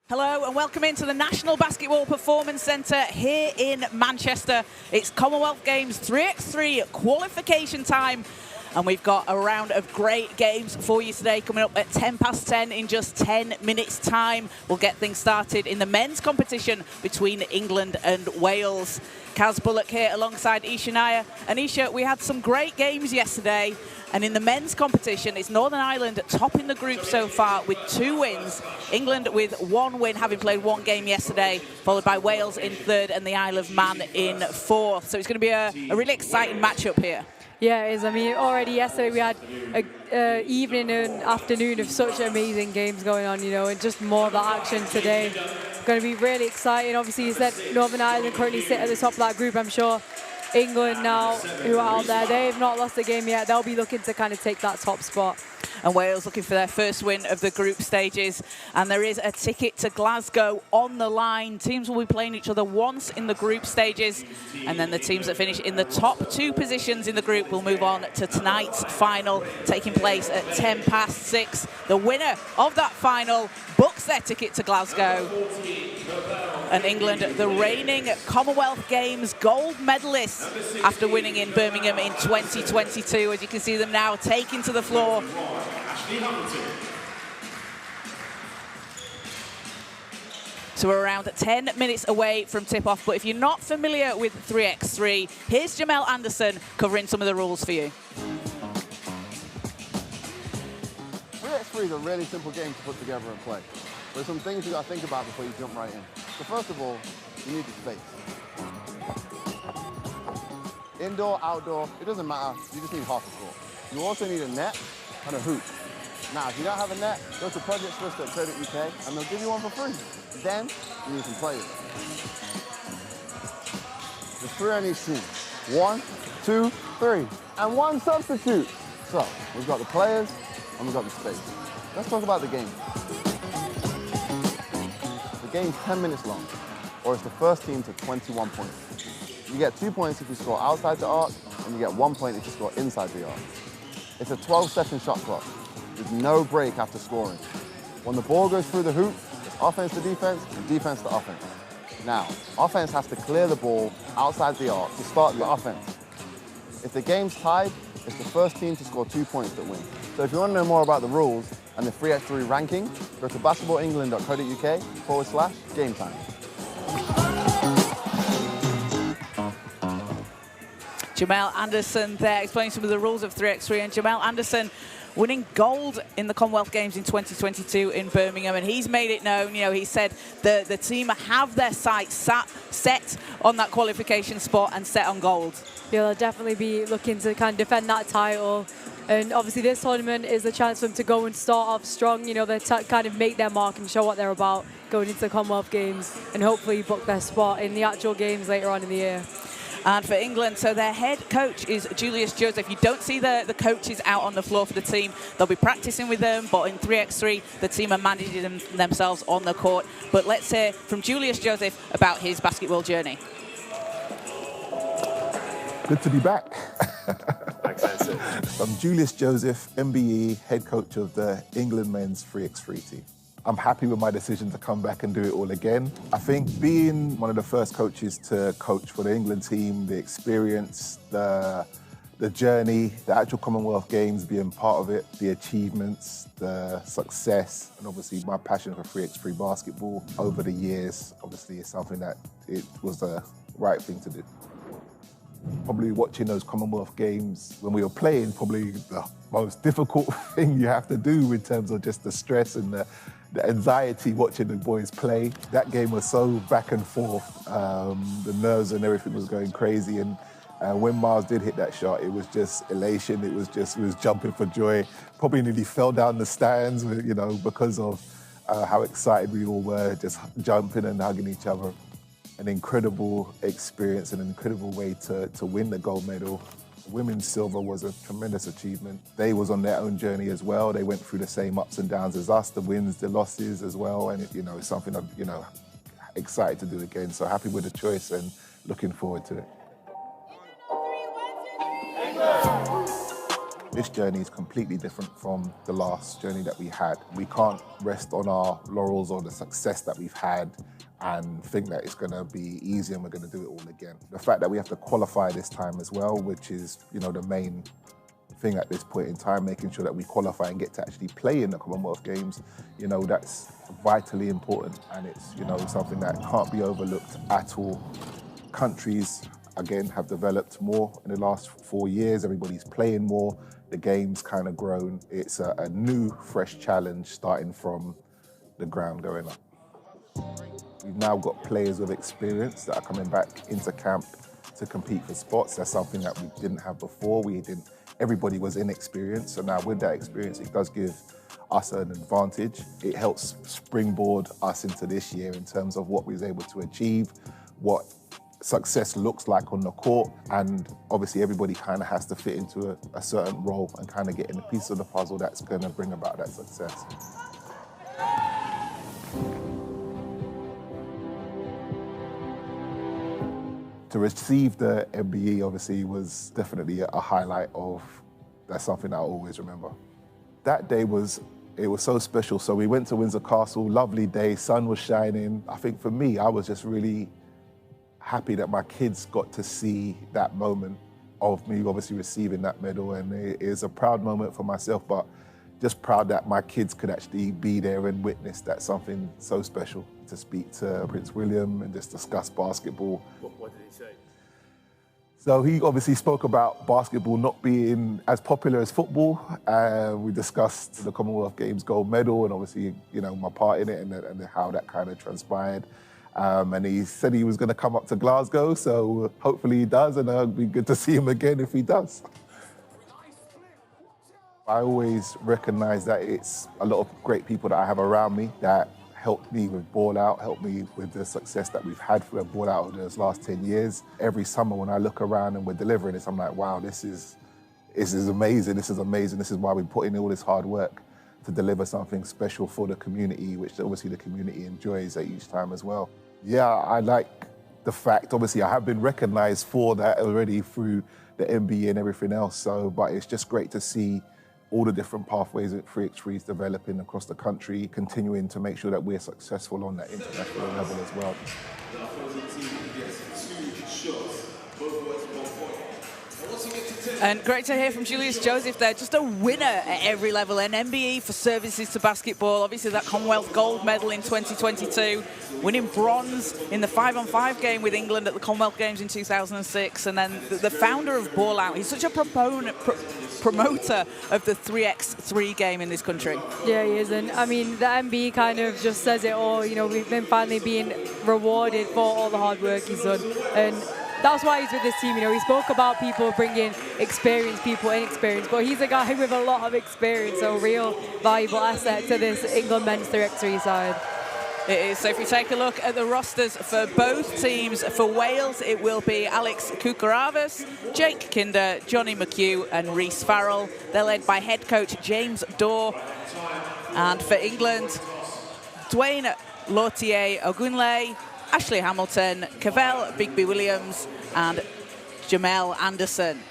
Hello and welcome into the National Basketball Performance Centre here in Manchester. It's Commonwealth Games 3x3 qualification time. And we've got a round of great games for you today coming up at 10:10 in just 10 minutes time. We'll get things started in the men's competition between England and Wales. Kaz Bullock here alongside Isha Nair. And Isha, we had some great games yesterday. And in the men's competition, it's Northern Ireland topping the group so far with 2 wins. England with 1 win, having played 1 game yesterday, followed by Wales in 3rd and the Isle of Man in 4th. So it's going to be a really exciting matchup here. Yeah, it is. I mean, already yesterday we had an evening and afternoon of such amazing games going on, you know, and just more of that action today. Going to be really exciting. Obviously, you said Northern Ireland currently sit at the top of that group. I'm sure England now, who are out there, they've not lost a game yet. They'll be looking to kind of take that top spot. And Wales looking for their first win of the group stages. And there is a ticket to Glasgow on the line. Teams will be playing each other once in the group stages. And then the teams that finish in the top 2 positions in the group will move on to tonight's final, taking place at 6:10. The winner of that final books their ticket to Glasgow. And England, the reigning Commonwealth Games gold medalists after winning in Birmingham in 2022. As you can see them now taking to the floor. So we're around 10 minutes away from tip-off, but if you're not familiar with 3x3, here's Jamel Anderson covering some of the rules for you. 3x3 is a really simple game to put together and play. There's some things you got to think about before you jump right in. So first of all, you need the space. Indoor, outdoor, it doesn't matter, you just need half a court. You also need a net and a hoop. Now, if you don't have a net, go to projectswiss.co.uk and they'll give you one for free. Then, you need some players. There's 3 on each team. 1, 2, 3. And 1 substitute. So, we've got the players and we've got the space. Let's talk about the game. The game's 10 minutes long, or it's the first team to 21 points. You get 2 points if you score outside the arc, and you get 1 point if you score inside the arc. It's a 12-second shot clock, with no break after scoring. When the ball goes through the hoop, it's offense to defense and defense to offense. Now, offense has to clear the ball outside the arc to start the offense. If the game's tied, it's the first team to score 2 points that win. So if you want to know more about the rules and the 3x3 ranking, go to basketballengland.co.uk/game time. Jamel Anderson there explaining some of the rules of 3x3, and Jamel Anderson winning gold in the Commonwealth Games in 2022 in Birmingham, and he's made it known, you know, he said the team have their sights set on that qualification spot and set on gold. Yeah, they'll definitely be looking to kind of defend that title. And obviously this tournament is a chance for them to go and start off strong, you know, they kind of make their mark and show what they're about going into the Commonwealth Games and hopefully book their spot in the actual games later on in the year. And for England, so their head coach is Julius Joseph. You don't see the coaches out on the floor for the team. They'll be practicing with them, but in 3x3, the team are managing themselves on the court. But let's hear from Julius Joseph about his basketball journey. Good to be back. Thanks. I'm Julius Joseph, MBE, head coach of the England men's 3x3 team. I'm happy with my decision to come back and do it all again. I think being one of the first coaches to coach for the England team, the experience, the journey, the actual Commonwealth Games, being part of it, the achievements, the success, and obviously my passion for 3x3 basketball over the years, obviously is something that it was the right thing to do. Probably watching those Commonwealth Games when we were playing, probably the most difficult thing you have to do in terms of just the stress and the anxiety watching the boys play. That game was so back and forth. The nerves and everything was going crazy. And when Miles did hit that shot, it was just elation. It was jumping for joy. Probably nearly fell down the stands, you know, because of how excited we all were, just jumping and hugging each other. An incredible experience, an incredible way to win the gold medal. Women's silver was a tremendous achievement. They was on their own journey as well. They went through the same ups and downs as us, the wins, the losses as well. And you know, it's something I'm, you know, excited to do again. So happy with the choice and looking forward to it. This journey is completely different from the last journey that we had. We can't rest on our laurels or the success that we've had and think that it's going to be easy and we're going to do it all again. The fact that we have to qualify this time as well, which is, the main thing at this point in time, making sure that we qualify and get to actually play in the Commonwealth Games, that's vitally important, and it's, something that can't be overlooked at all. Countries, again, have developed more in the last 4 years. Everybody's playing more. The game's kind of grown. It's a new, fresh challenge starting from the ground going up. We've now got players with experience that are coming back into camp to compete for spots. That's something that we didn't have before. Everybody was inexperienced, so now with that experience, it does give us an advantage. It helps springboard us into this year in terms of what we was able to achieve, what success looks like on the court, and obviously everybody kind of has to fit into a certain role and kind of get in a piece of the puzzle that's going to bring about that success. To receive the MBE obviously was definitely a highlight that's something I always remember. That day it was so special. So we went to Windsor Castle, lovely day, sun was shining. I think for me, I was just really happy that my kids got to see that moment of me obviously receiving that medal, and it is a proud moment for myself, but just proud that my kids could actually be there and witness that, something so special, to speak to Prince William and just discuss basketball. What did he say? So he obviously spoke about basketball not being as popular as football. We discussed the Commonwealth Games gold medal and obviously, my part in it and how that kind of transpired. And he said he was going to come up to Glasgow, so hopefully he does, and it'll be good to see him again if he does. I always recognise that it's a lot of great people that I have around me that helped me with Ball Out, helped me with the success that we've had for Ball Out over those last 10 years. Every summer when I look around and we're delivering this, I'm like, wow, this is amazing, this is amazing. This is why we put in all this hard work to deliver something special for the community, which obviously the community enjoys at each time as well. Yeah, I like the fact, obviously I have been recognised for that already through the NBA and everything else, but it's just great to see all the different pathways that 3x3 is developing across the country, continuing to make sure that we're successful on that international level as well. And great to hear from Julius Joseph there, just a winner at every level, an MBE for services to basketball, obviously that Commonwealth gold medal in 2022, winning bronze in the 5-on-5 game with England at the Commonwealth Games in 2006, and then the founder of Ball Out. He's such a promoter of the 3x3 game in this country. Yeah, he is, and I mean, the MBE kind of just says it all, we've been finally being rewarded for all the hard work he's done, and that's why he's with this team. He spoke about people bringing experienced people, inexperienced, but he's a guy with a lot of experience, so a real valuable asset to this England men's 3x3 side. It is. So if we take a look at the rosters for both teams, for Wales, it will be Alex Kukaravas, Jake Kinder, Johnny McHugh and Rhys Farrell. They're led by head coach James Dorr. And for England, Dwayne Lautier-Ogunle, Ashley Hamilton, Cavell Bigby-Williams and Jamel Anderson.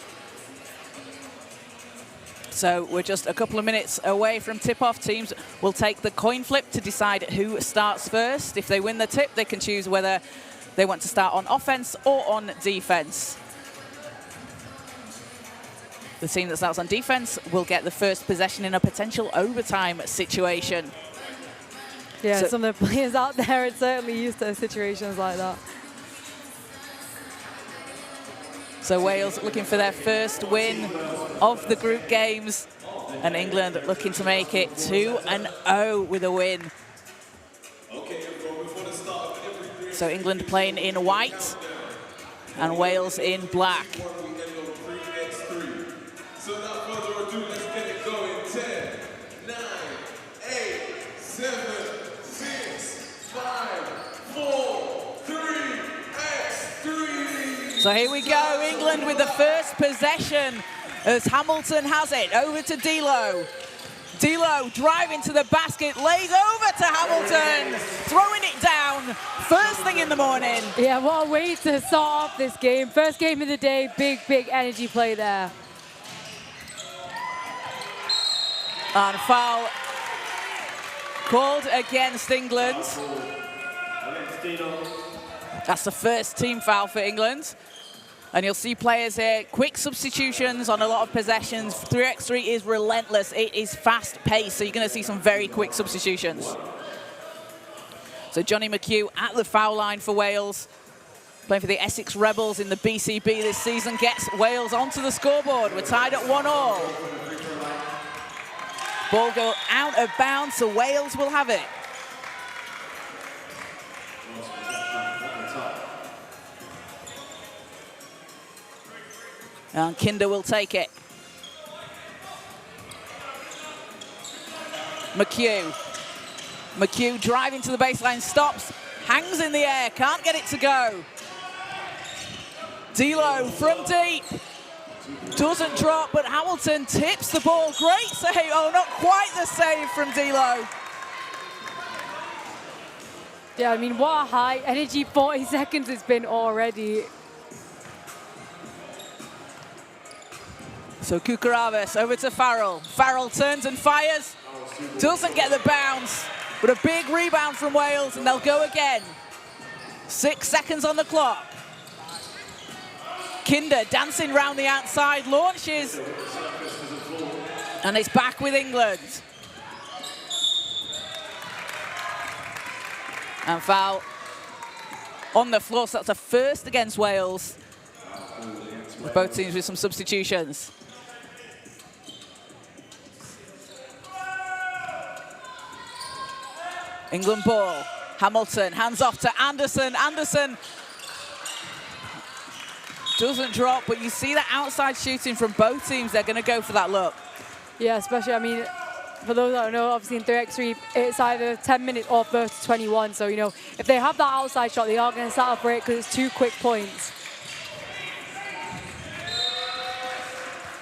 So we're just a couple of minutes away from tip-off. Teams will take the coin flip to decide who starts first. If they win the tip, they can choose whether they want to start on offense or on defense. The team that starts on defense will get the first possession in a potential overtime situation. Yeah, So, some of the players out there are certainly used to situations like that. So Wales looking for their first win of the group games, and England looking to make it 2-0 with a win. So England playing in white and Wales in black. So without further ado, let's get it going. 10, 9, 8, 7, 6, 5, 4, 3, X3. So here we go, England with the first possession as Hamilton has it over to D'Lo. D'Lo driving to the basket, lays over to Hamilton, throwing it down, first thing in the morning. Yeah, what a way to start off this game. First game of the day, big energy play there. And foul called against England. That's the first team foul for England. And you'll see players here, quick substitutions on a lot of possessions. 3x3 is relentless. It is fast-paced, so you're going to see some very quick substitutions. So Johnny McHugh at the foul line for Wales, playing for the Essex Rebels in the BCB this season, gets Wales onto the scoreboard. We're tied at 1-1. Ball go out of bounds, so Wales will have it. And Kinder will take it. McHugh driving to the baseline, stops, hangs in the air, can't get it to go. D'Lo from deep. Doesn't drop, but Hamilton tips the ball. Great save. Oh, not quite the save from D'Lo. Yeah, I mean, what a high energy 40 seconds it's been already. So Kukaravis over to Farrell. Farrell turns and fires. Doesn't get the bounce, but a big rebound from Wales, and they'll go again. 6 seconds on the clock. Kinder dancing round the outside, launches, and it's back with England. And foul on the floor, so that's a first against Wales. Both teams with some substitutions. England ball. Hamilton, hands off to Anderson. Anderson doesn't drop, but you see that outside shooting from both teams. They're going to go for that look. Yeah, especially, I mean, for those that don't know, obviously in 3x3, it's either 10 minutes or 30-21. So, you know, if they have that outside shot, they are going to settle for it because it's 2 quick points.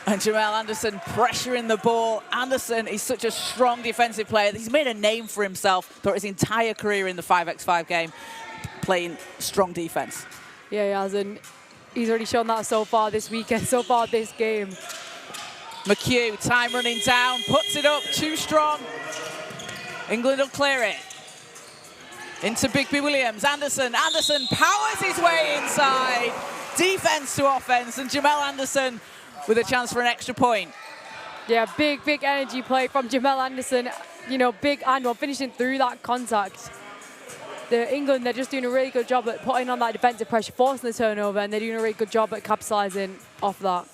And Jamal Anderson pressuring the ball. Anderson is such a strong defensive player. He's made a name for himself throughout his entire career in the 5x5 game, playing strong defense. Yeah, he has, and he's already shown that so far this weekend, so far this game. McHugh, time running down, puts it up, too strong. England will clear it. Into Bigby Williams. Anderson powers his way inside. Defense to offense, and Jamal Anderson with a chance for an extra point. Yeah, big energy play from Jamal Anderson. You know, big and finishing through that contact. England, they're just doing a really good job at putting on that defensive pressure, forcing the turnover, and they're doing a really good job at capitalising off that.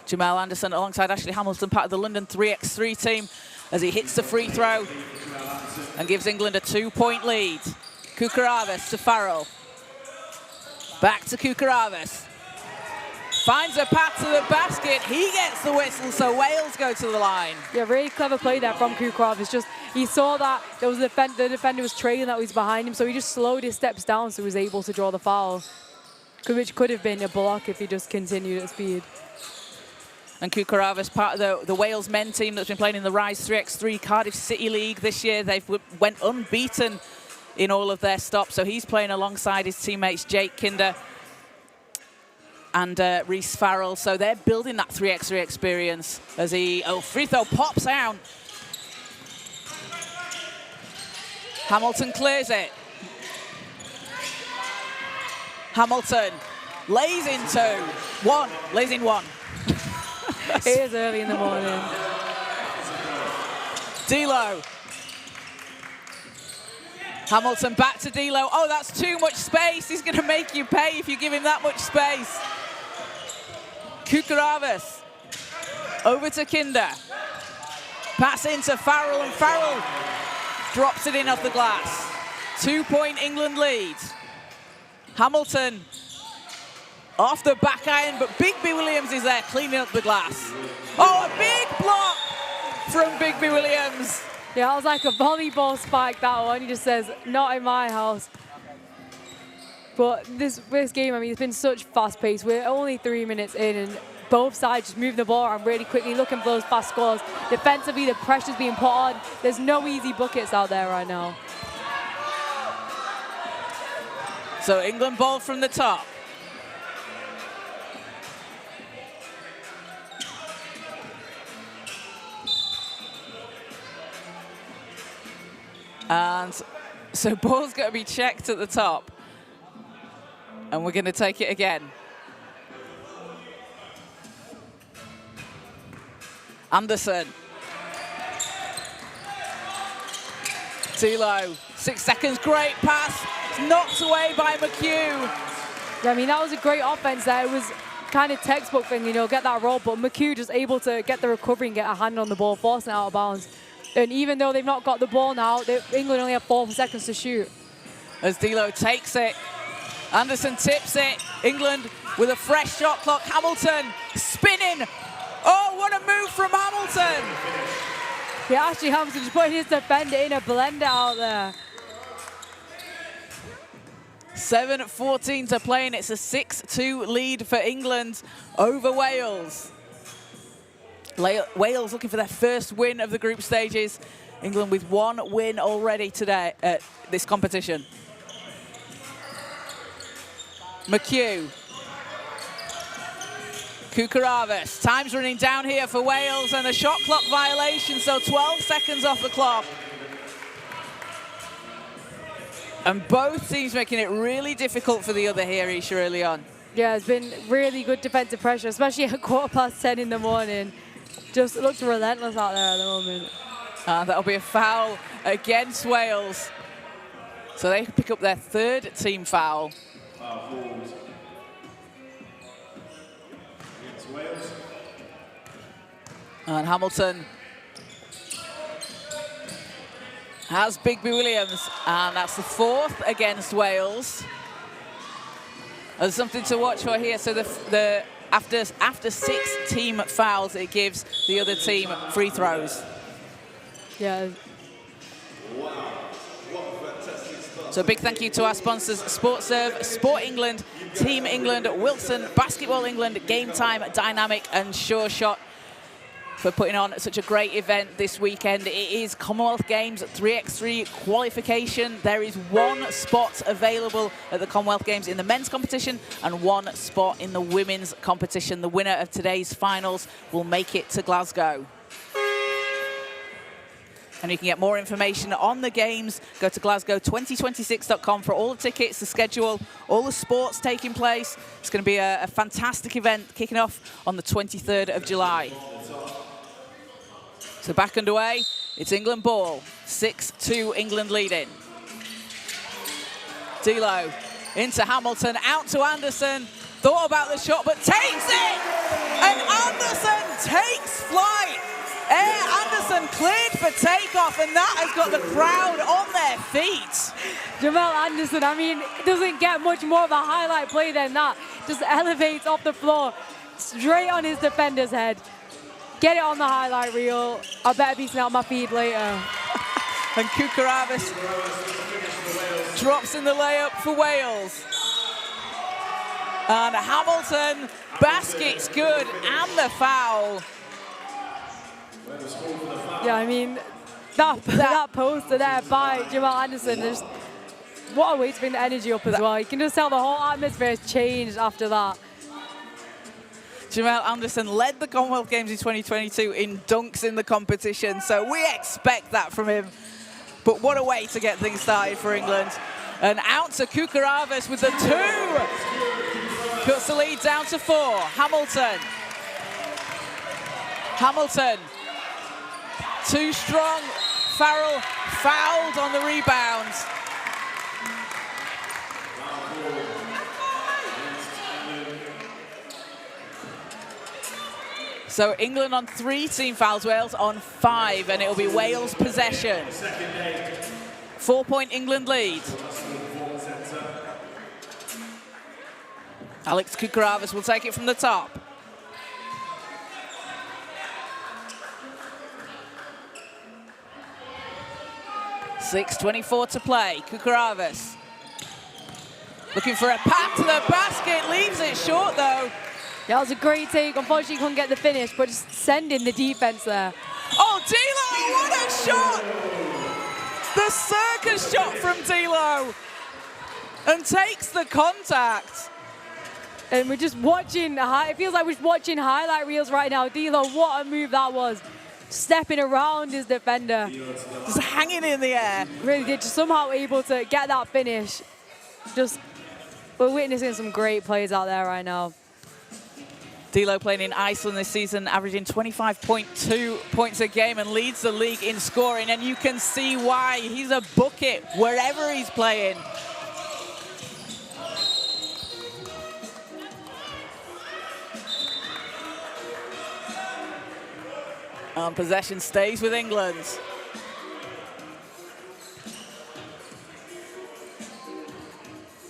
Jamal Anderson alongside Ashley Hamilton, part of the London 3x3 team, as he hits the free throw and gives England a 2-point lead. Kukaravis to Farrell. Back to Kukaravis. Finds a path to the basket. He gets the whistle, so Wales go to the line. Yeah, really clever play there from Kukaravis. Just he saw that there was the defender was trailing, that was behind him, so he just slowed his steps down, so he was able to draw the foul, which could have been a block if he just continued at speed. And Kukaravis, part of the Wales men team that's been playing in the Rise 3x3 Cardiff City League this year. They've went unbeaten in all of their stops, so he's playing alongside his teammates Jake Kinder and Reece Farrell. So they're building that 3x3 experience as free throw pops out. Hamilton clears it. Hamilton lays in one. It is early in the morning. D'Lo. Hamilton back to D'Lo. Oh, that's too much space. He's going to make you pay if you give him that much space. Kukaravis over to Kinder. Pass into Farrell, and Farrell drops it in off the glass. 2-point England lead. Hamilton off the back iron, but Bigby Williams is there cleaning up the glass. Oh, a big block from Bigby Williams. Yeah, that was like a volleyball spike, that one. He just says, not in my house. But this game, I mean, it's been such fast pace. We're only 3 minutes in, and both sides just moving the ball around really quickly, looking for those fast scores. Defensively, the pressure's being put on. There's no easy buckets out there right now. So England ball from the top. And so ball's going to be checked at the top. And we're going to take it again. Anderson. D'Lo, 6 seconds, great pass. It's knocked away by McHugh. Yeah, I mean, that was a great offense there. It was kind of textbook thing, you know, get that roll, but McHugh just able to get the recovery and get a hand on the ball, forcing it out of bounds. And even though they've not got the ball now, England only have 4 seconds to shoot. As D'Lo takes it, Anderson tips it. England with a fresh shot clock. Hamilton spinning. Oh, what a move from Hamilton. Yeah, actually Hamilton just putting his defender in a blender out there. 7:14 to play, and it's a 6-2 lead for England over Wales. Wales looking for their first win of the group stages. England with 1 win already today at this competition. McHugh. Kukaravas. Time's running down here for Wales, and a shot clock violation, so 12 seconds off the clock. And both teams making it really difficult for the other here, Isha, early on. Yeah, it's been really good defensive pressure, especially at 10:15 in the morning. Just looks relentless out there at the moment. That'll be a foul against Wales. So they pick up their 3rd team foul. And Hamilton has Bigby Williams, and that's the 4th against Wales. There's something to watch for here. So after 6 team fouls, it gives the other team free throws. Yeah. So a big thank you to our sponsors, SportServe, Sport England, Team England, Wilson, Basketball England, Game Time, Dynamic, and Sure Shot for putting on such a great event this weekend. It is Commonwealth Games 3x3 qualification. There is 1 spot available at the Commonwealth Games in the men's competition and 1 spot in the women's competition. The winner of today's finals will make it to Glasgow. And you can get more information on the games. Go to glasgow2026.com for all the tickets, the schedule, all the sports taking place. It's going to be a fantastic event kicking off on the 23rd of July. So back underway, it's England ball. 6-2 England leading. D'Lo into Hamilton, out to Anderson. Thought about the shot, but takes it! And Anderson takes flight. Anderson cleared for takeoff, and that has got the crowd on their feet. Jamal Anderson, I mean, it doesn't get much more of a highlight play than that. Just elevates off the floor, straight on his defender's head. Get it on the highlight reel. I better be seeing out my feed later. And Kukaravas drops in the layup for Wales. And Hamilton, basket's good, and the foul. Yeah, I mean, that poster there by Jamal Anderson, just what a way to bring the energy up as well. You can just tell the whole atmosphere has changed after that. Jamal Anderson led the Commonwealth Games in 2022 in dunks in the competition, so we expect that from him. But what a way to get things started for England. And out to Kukaravas with the 2. Cuts the lead down to 4. Hamilton. Too strong. Farrell fouled on the rebound. So England on 3 team fouls, Wales on 5, and it'll be Wales possession. 4-point England lead. Alex Kukaravas will take it from the top. .6:24 to play. Kukaravas looking for a pass to the basket, leaves it short though. Yeah, that was a great take. Unfortunately, he couldn't get the finish, but just sending the defense there. Oh, D'Lo, what a shot! The circus shot from D'Lo, and takes the contact. And we're just watching, it feels like we're just watching highlight reels right now. D'Lo, what a move that was. stepping around his defender. Just hanging in the air. Really did, just somehow able to get that finish. Just, we're witnessing some great plays out there right now. D'Lo playing in Iceland this season, averaging 25.2 points a game and leads the league in scoring. And you can see why. He's a bucket wherever he's playing. And possession stays with England.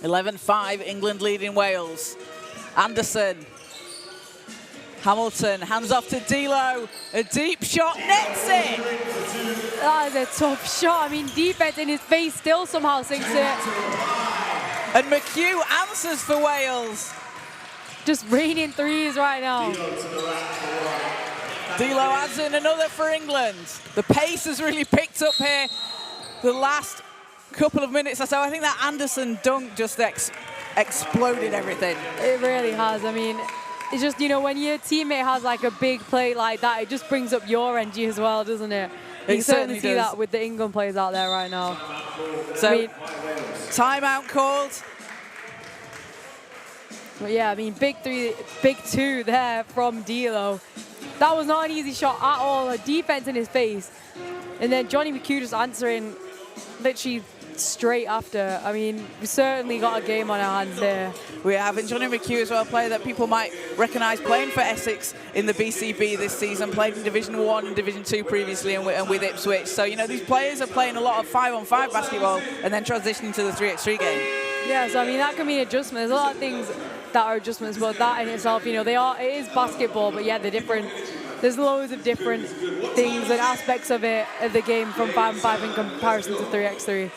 (11-5), England leading Wales. Anderson. Hamilton, hands off to D'Lo. A deep shot, nets it. That is a tough shot. I mean, defense in his face still somehow sinks it. And McHugh answers for Wales. Just raining threes right now. D'Lo adds in another for England. The pace has really picked up here the last couple of minutes or so. I think that Anderson dunk just exploded everything. It really has. I mean, it's just, you know, when your teammate has like a big play like that, it just brings up your energy as well, doesn't it? You can certainly see that with the England players out there right now. So, I mean, timeout called. But yeah, I mean, big two there from D'Lo. That was not an easy shot at all. A defense in his face. And then Johnny McHugh just answering literally straight after. I mean, we certainly got a game on our hands there. We have, and Johnny McHugh as well, a player that people might recognise playing for Essex in the BCB this season, played in Division 1 and Division 2 previously and with Ipswich. So, you know, these players are playing a lot of 5-on-5 basketball and then transitioning to the 3x3 game. Yeah, so I mean, that can be an adjustment. There's a lot of things that are adjustments, but that in itself, you know, it is basketball, but yeah, they're different. There's loads of different things and aspects of it, of the game from 5-on-5 in comparison to 3x3.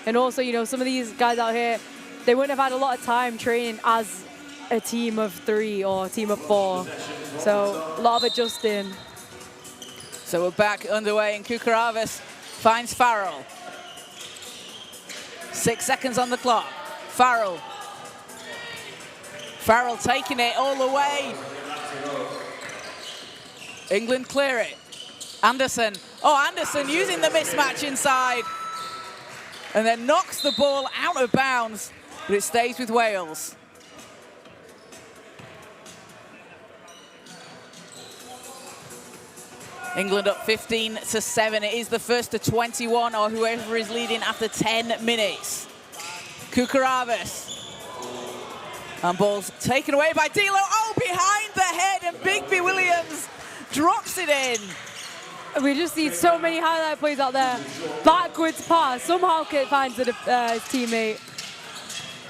And also, you know, some of these guys out here, they wouldn't have had a lot of time training as a team of 3 or a team of 4. So a lot of adjusting. So we're back underway, and Kukaravis finds Farrell. 6 seconds on the clock. Farrell taking it all the way. England clear it. Anderson. Oh, Anderson using the mismatch inside. And then knocks the ball out of bounds, but it stays with Wales. England up 15-7. It is the first to 21, or whoever is leading after 10 minutes. Kukaravis. And ball's taken away by D'Lo. Oh, behind the head, and Bigby Williams drops it in. We just see so many highlight plays out there. Backwards pass. Somehow Kit finds his teammate.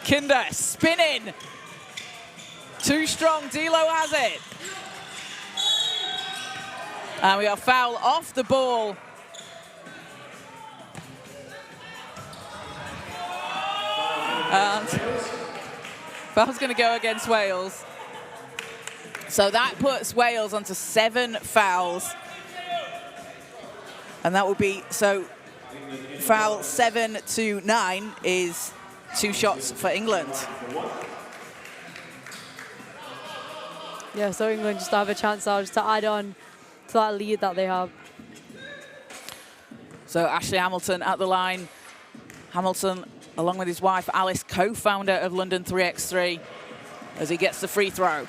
Kinder spinning. Too strong. D'Lo has it. And we are foul off the ball. And foul's going to go against Wales. So that puts Wales onto 7 fouls. And that will be, so foul 7-9 is 2 shots for England. Yeah, so England just have a chance now just to add on to that lead that they have. So Ashley Hamilton at the line. Hamilton, along with his wife Alice, co-founder of London 3x3, as he gets the free throw.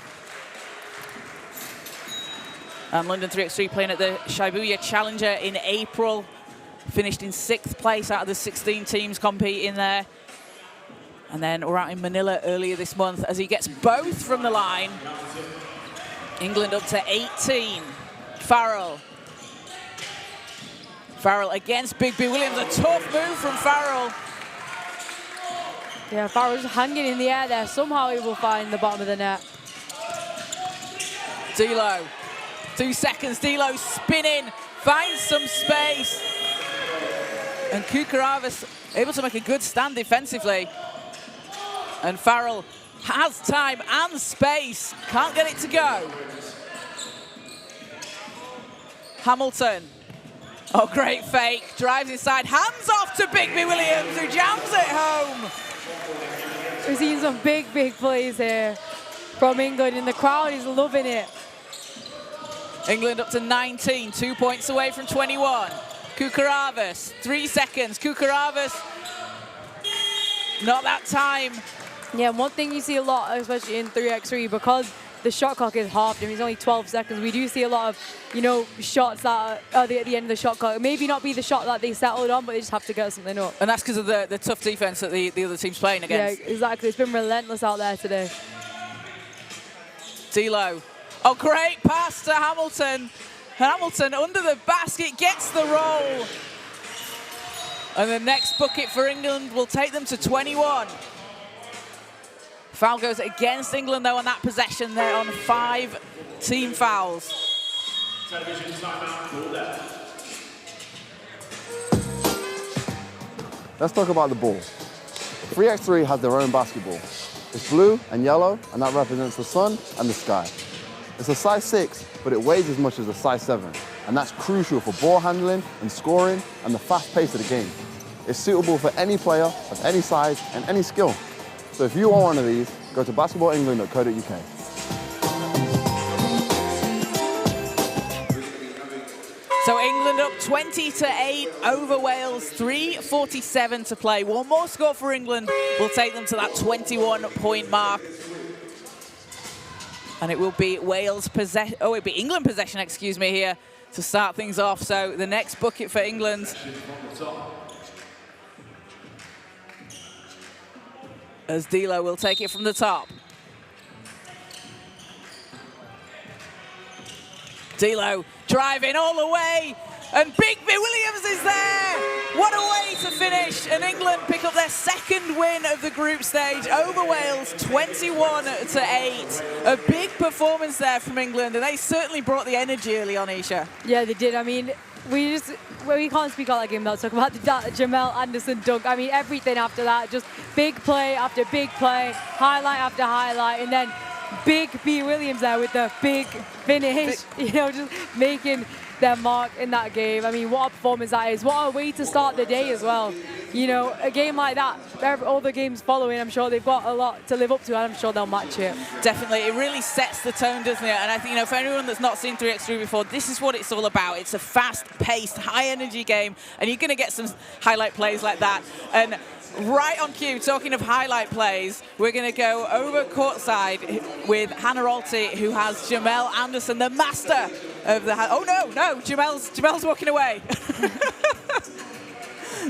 London 3x3 playing at the Shibuya Challenger in April. Finished in 6th place out of the 16 teams competing there. And then we're out in Manila earlier this month as he gets both from the line. England up to 18. Farrell. Farrell against Bigby Williams. A tough move from Farrell. Yeah, Farrell just hanging in the air there. Somehow he will find the bottom of the net. D'Lo. 2 seconds, D'Lo spinning, finds some space. And Kukaravis able to make a good stand defensively. And Farrell has time and space, can't get it to go. Hamilton, oh, great fake, drives inside, hands off to Bigby Williams, who jams it home. We've seen some big plays here from England, and the crowd is loving it. England up to 19, 2 points away from 21. Kukaravas, 3 seconds. Kukaravas, not that time. Yeah, one thing you see a lot, especially in 3x3, because the shot clock is halved. I mean, it's only 12 seconds. We do see a lot of, shots that are at the end of the shot clock. Maybe not be the shot that they settled on, but they just have to get something up. And that's because of the tough defense that the other team's playing against. Yeah, exactly. It's been relentless out there today. D'Lo. Oh, great pass to Hamilton. Hamilton under the basket, gets the roll. And the next bucket for England will take them to 21. Foul goes against England, though, on that possession. They're on 5 team fouls. Let's talk about the ball. 3x3 has their own basketball. It's blue and yellow, and that represents the sun and the sky. It's a size 6, but it weighs as much as a size 7, and that's crucial for ball handling and scoring and the fast pace of the game. It's suitable for any player of any size and any skill. So if you want one of these, go to basketballengland.co.uk. So England up 20-8 over Wales, 3:47 to play. One more score for England will take them to that 21-point mark. And it will be England possession, excuse me, here to start things off. So the next bucket for England, as D'Lo will take it from the top. D'Lo driving all the way, and Big B Williams is there. What a way to finish, and England pick up their second win of the group stage over Wales, 21-8. A big performance there from England, and they certainly brought the energy early on, Isha. Yeah, they did. I mean, we can't speak about that game without talking about the Jamel Anderson dunk. I mean, everything after that, just big play after big play, highlight after highlight, and then Big B Williams there with the big finish, just making their mark in that game. I mean, what a performance that is. What a way to start the day as well. A game like that, all the games following, I'm sure they've got a lot to live up to, and I'm sure they'll match it. Definitely. It really sets the tone, doesn't it? And I think, for anyone that's not seen 3x3 before, this is what it's all about. It's a fast-paced, high-energy game, and you're going to get some highlight plays like that. And right on cue, talking of highlight plays, we're going to go over courtside with Hannah Rolty, who has Jamel Anderson, the master of the... Oh, no, Jamel's walking away.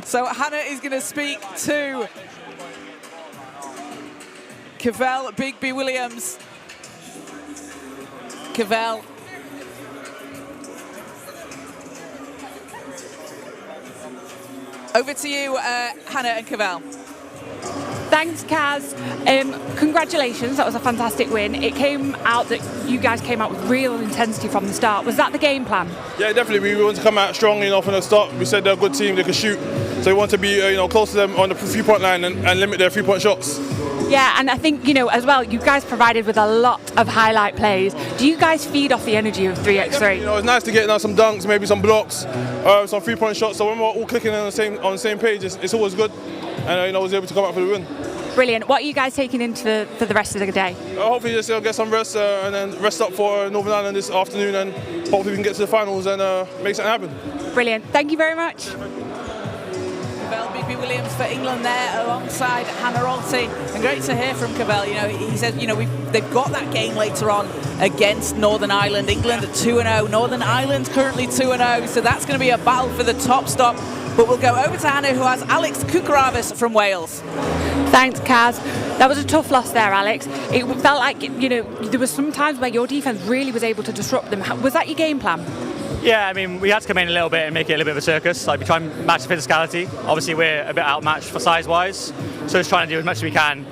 So Hannah is going to speak to Cavell, Big B Williams. Cavell. Over to you, Hannah and Cavell. Thanks, Kaz. Congratulations, that was a fantastic win. It came out that you guys came out with real intensity from the start. Was that the game plan? Yeah, definitely. We wanted to come out strong, from the start. We said they're a good team, they could shoot. So we want to be, close to them on the three-point line and limit their three-point shots. Yeah, and I think, as well, you guys provided with a lot of highlight plays. Do you guys feed off the energy of 3x3? It's nice to get some dunks, maybe some blocks, some three-point shots. So when we're all clicking on the same page, it's always good. And I was able to come out for the win. Brilliant. What are you guys taking into for the rest of the day? Hopefully just get some rest and then rest up for Northern Ireland this afternoon, and hopefully we can get to the finals and make something happen. Brilliant. Thank you very much. Big B Williams for England there alongside Hannah Rolty. And great to hear from Cavell. He said, they've got that game later on against Northern Ireland. England at 2-0. Northern Ireland currently 2-0. So that's going to be a battle for the top stop. But we'll go over to Hannah, who has Alex Kukaravas from Wales. Thanks, Kaz. That was a tough loss there, Alex. It felt like, there was some times where your defence really was able to disrupt them. Was that your game plan? Yeah, we had to come in a little bit and make it a little bit of a circus. We try and match the physicality. Obviously, we're a bit outmatched for size-wise, so just trying to do as much as we can,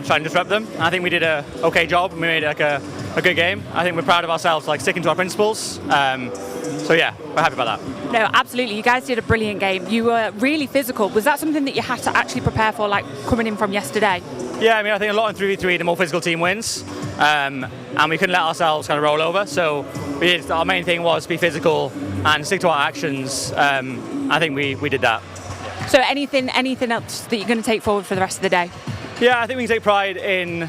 try and disrupt them. And I think we did a okay job, and we made it a good game. I think we're proud of ourselves, sticking to our principles. So yeah, we're happy about that. No, absolutely. You guys did a brilliant game. You were really physical. Was that something that you had to actually prepare for, coming in from yesterday? Yeah, I think a lot in 3v3, the more physical team wins, and we couldn't let ourselves kind of roll over. So our main thing was to be physical and stick to our actions. I think we did that. So anything else that you're going to take forward for the rest of the day? Yeah, I think we can take pride in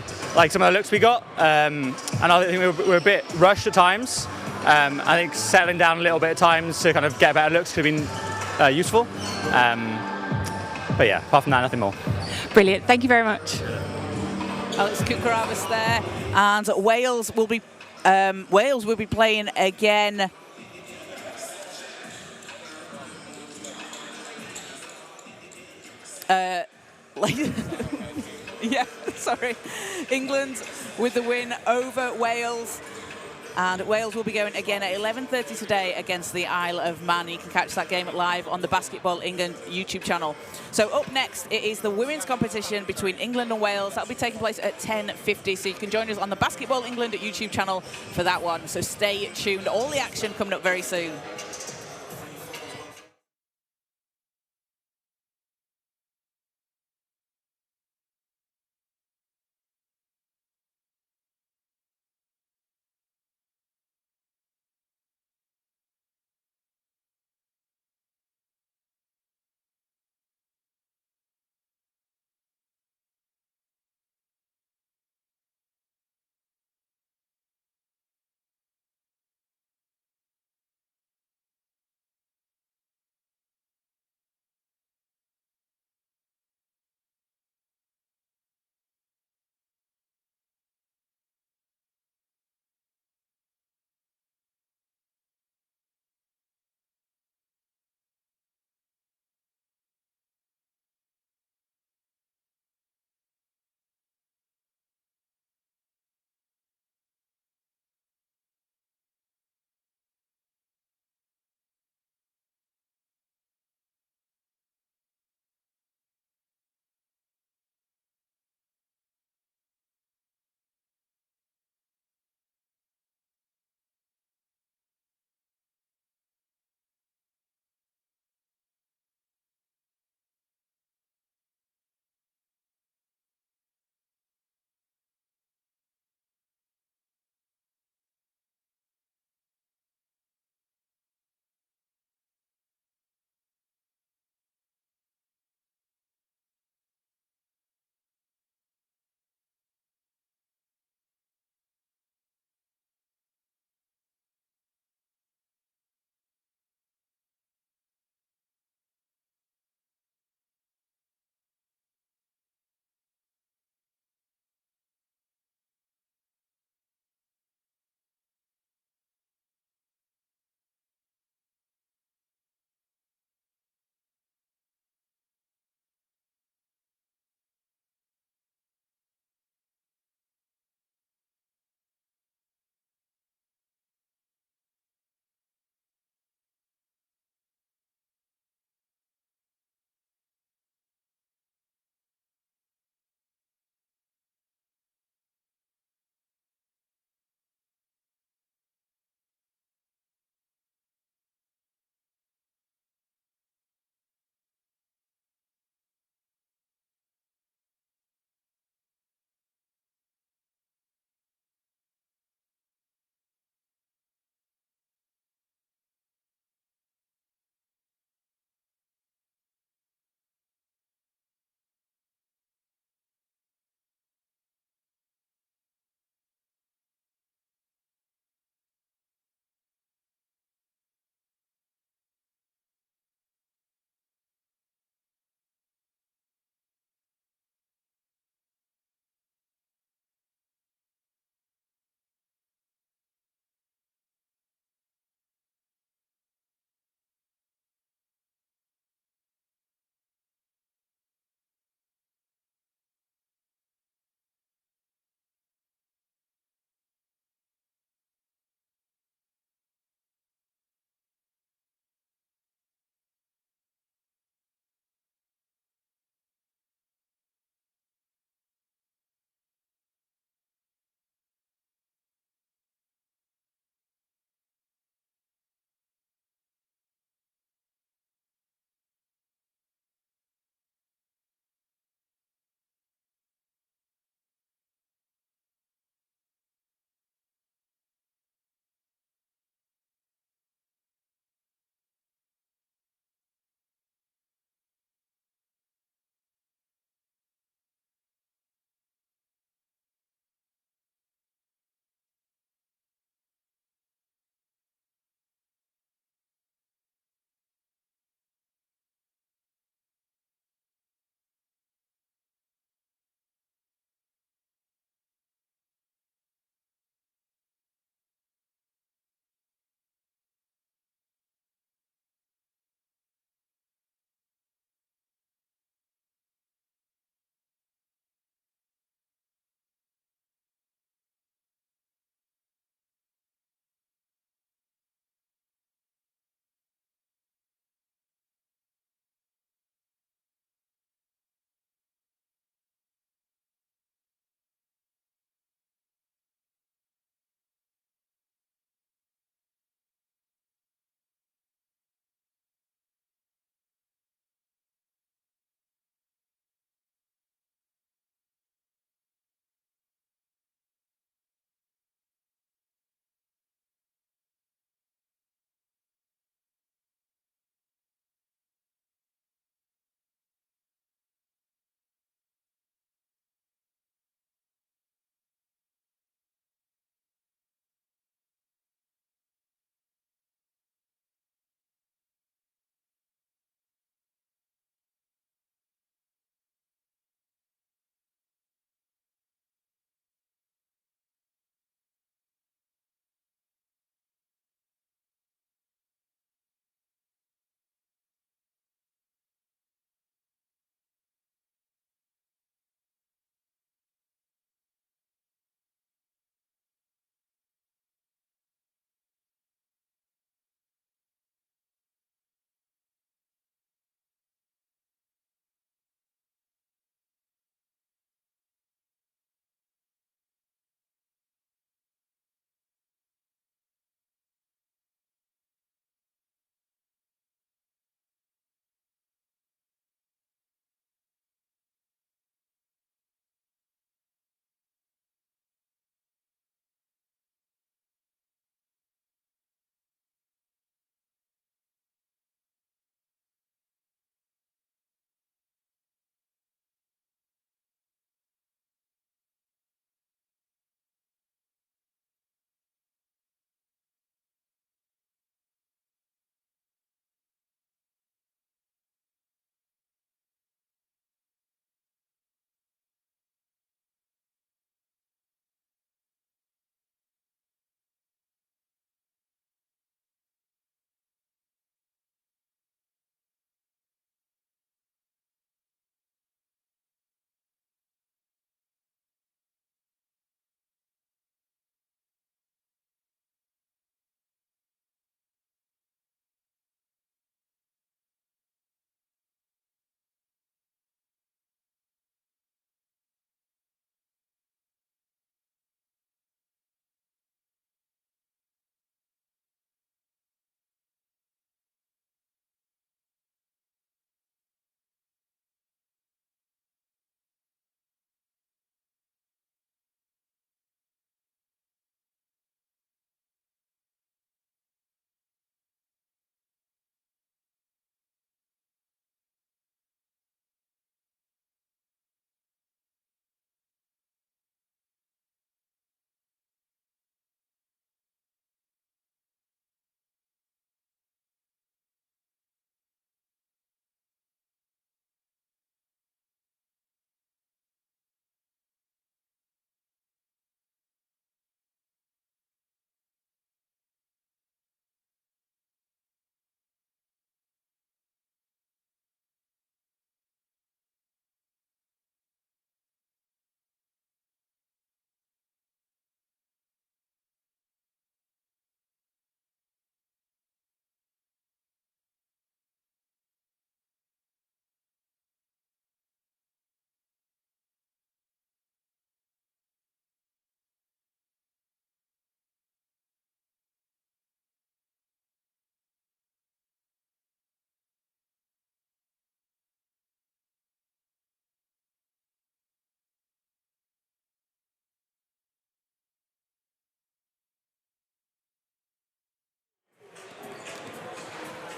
some of the looks we got, and I think we were a bit rushed at times. I think settling down a little bit at times to kind of get better looks could have been useful. But yeah, apart from that, nothing more. Brilliant. Thank you very much. Alex Kukaravas there, and Wales will be playing again. Yeah, sorry. England with the win over Wales. And Wales will be going again at 11:30 today against the Isle of Man. You can catch that game live on the Basketball England YouTube channel. So up next, it is the women's competition between England and Wales. That'll be taking place at 10:50. So you can join us on the Basketball England YouTube channel for that one. So stay tuned. All the action coming up very soon.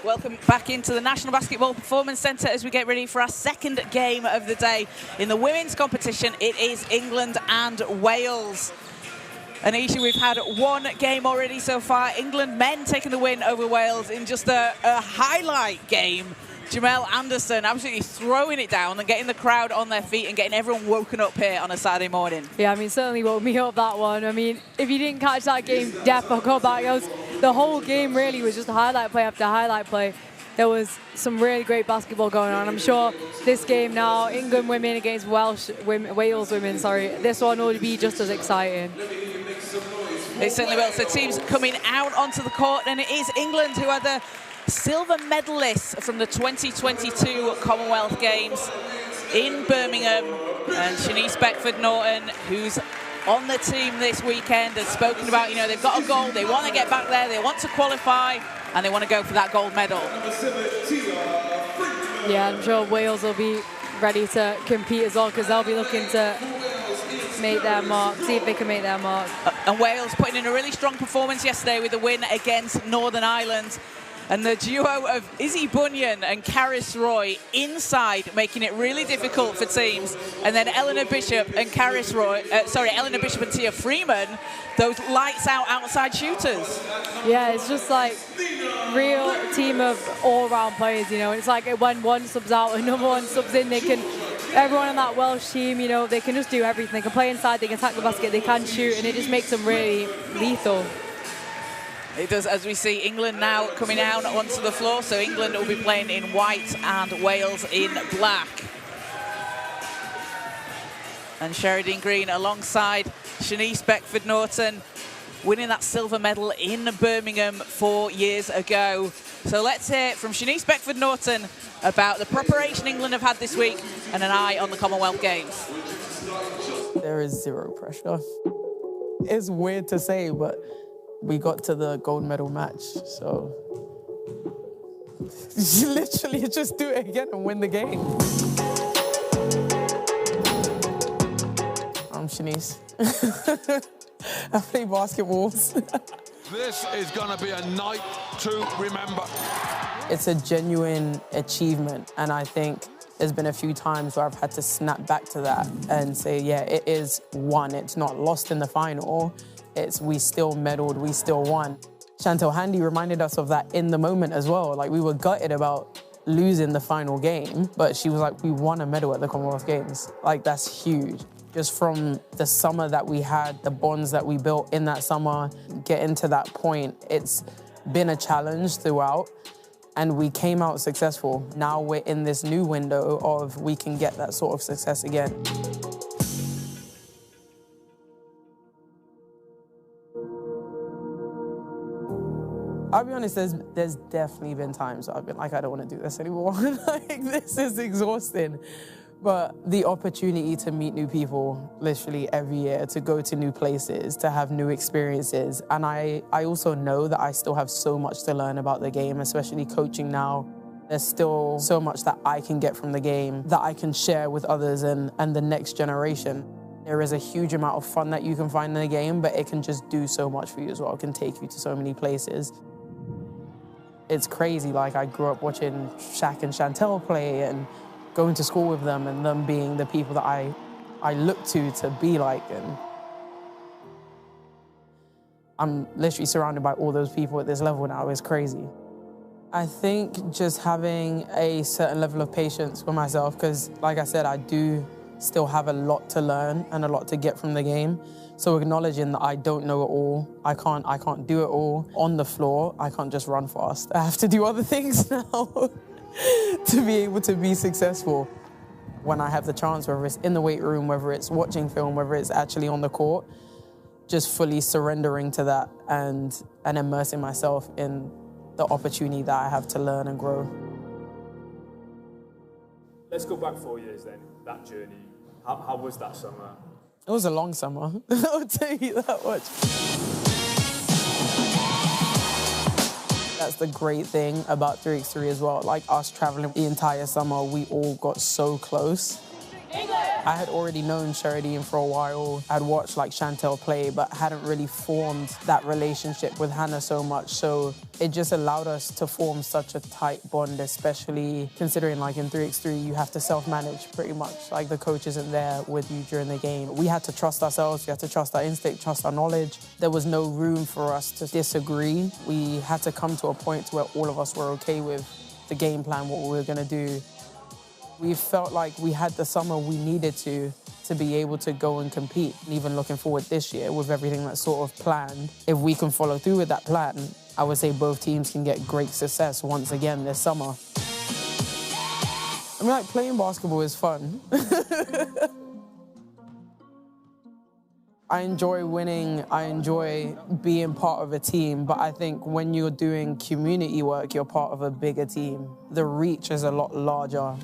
Welcome back into the National Basketball Performance Centre as we get ready for our second game of the day. In the women's competition, it is England and Wales. Anisha, we've had one game already so far. England men taking the win over Wales in just a highlight game. Jamel Anderson absolutely throwing it down and getting the crowd on their feet and getting everyone woken up here on a Saturday morning. Yeah, I mean, certainly woke me up, that one. I mean, if you didn't catch that game, definitely go back. The whole game really was just highlight play after highlight play. There was some really great basketball going on. I'm sure this game now, England women against Wales women, this one will be just as exciting. It certainly will. So teams coming out onto the court, and it is England who are the silver medalists from the 2022 Commonwealth Games in Birmingham. And Chenise Beckford-Norton, who's on the team this weekend, has spoken about, they've got a goal, they want to get back there, they want to qualify, and they want to go for that gold medal. Yeah, I'm sure Wales will be ready to compete as well, because they'll be looking to make their mark, see if they can make their mark. And Wales putting in a really strong performance yesterday with a win against Northern Ireland. And the duo of Izzy Bunyan and Caris Roy inside, making it really difficult for teams. And then Eleanor Bishop and Eleanor Bishop and Tia Freeman, those lights out outside shooters. Yeah, it's just like real team of all-round players, It's like when one subs out, another one subs in, everyone on that Welsh team, they can just do everything. They can play inside, they can attack the basket, they can shoot, and it just makes them really lethal. It does, as we see England now coming out onto the floor. So England will be playing in white and Wales in black. And Sheridan Green alongside Chenise Beckford-Norton, winning that silver medal in Birmingham 4 years ago. So let's hear from Chenise Beckford-Norton about the preparation England have had this week and an eye on the Commonwealth Games. There is zero pressure. It's weird to say, but we got to the gold medal match, so you literally just do it again and win the game. I'm Chenise. I play basketballs. This is going to be a night to remember. It's a genuine achievement, and I think there's been a few times where I've had to snap back to that and say, yeah, it is won. It's not lost in the final. It's we still medaled, we still won. Chantel Handy reminded us of that in the moment as well. Like, we were gutted about losing the final game, but she was like, we won a medal at the Commonwealth Games. Like, that's huge. Just from the summer that we had, the bonds that we built in that summer, getting to that point, it's been a challenge throughout, and we came out successful. Now we're in this new window of we can get that sort of success again. I'll be honest, there's definitely been times I've been like, I don't want to do this anymore. Like, this is exhausting. But the opportunity to meet new people literally every year, to go to new places, to have new experiences. And I also know that I still have so much to learn about the game, especially coaching now. There's still so much that I can get from the game that I can share with others and the next generation. There is a huge amount of fun that you can find in the game, but it can just do so much for you as well. It can take you to so many places. It's crazy, like, I grew up watching Shaq and Chantel play and going to school with them and them being the people that I look to be like. And I'm literally surrounded by all those people at this level now. It's crazy. I think just having a certain level of patience for myself, because like I said, I do still have a lot to learn and a lot to get from the game. So acknowledging that I don't know it all, I can't do it all on the floor. I can't just run fast. I have to do other things now to be able to be successful. When I have the chance, whether it's in the weight room, whether it's watching film, whether it's actually on the court, just fully surrendering to that and immersing myself in the opportunity that I have to learn and grow. Let's go back 4 years then, that journey. How was that summer? It was a long summer, I'll tell you that much. That's the great thing about 3x3 as well. Like, us traveling the entire summer, we all got so close. England! I had already known Sheridine for a while. I'd watched like Chantel play, but hadn't really formed that relationship with Hannah so much. So it just allowed us to form such a tight bond, especially considering like in 3x3, you have to self-manage pretty much. Like the coach isn't there with you during the game. We had to trust ourselves. We had to trust our instinct, trust our knowledge. There was no room for us to disagree. We had to come to a point where all of us were okay with the game plan, what we were going to do. We felt like we had the summer we needed to be able to go and compete. And even looking forward this year with everything that's sort of planned, if we can follow through with that plan, I would say both teams can get great success once again this summer. I mean, like, playing basketball is fun. I enjoy winning, I enjoy being part of a team, but I think when you're doing community work, you're part of a bigger team. The reach is a lot larger.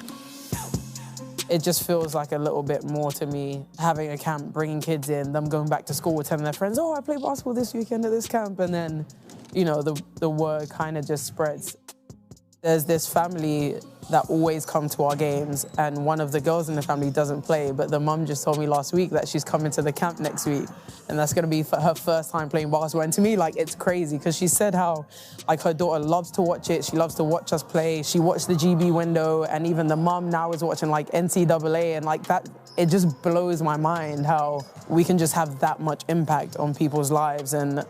It just feels like a little bit more to me, having a camp, bringing kids in, them going back to school, telling their friends, oh, I played basketball this weekend at this camp, and then, you know, the word kind of just spreads. There's this family that always come to our games, and one of the girls in the family doesn't play, but the mum just told me last week that she's coming to the camp next week, and that's going to be for her first time playing basketball. And to me, like, it's crazy, because she said how, like, her daughter loves to watch it, she loves to watch us play, she watched the GB window, and even the mum now is watching, like, NCAA, and, like, that, it just blows my mind how we can just have that much impact on people's lives and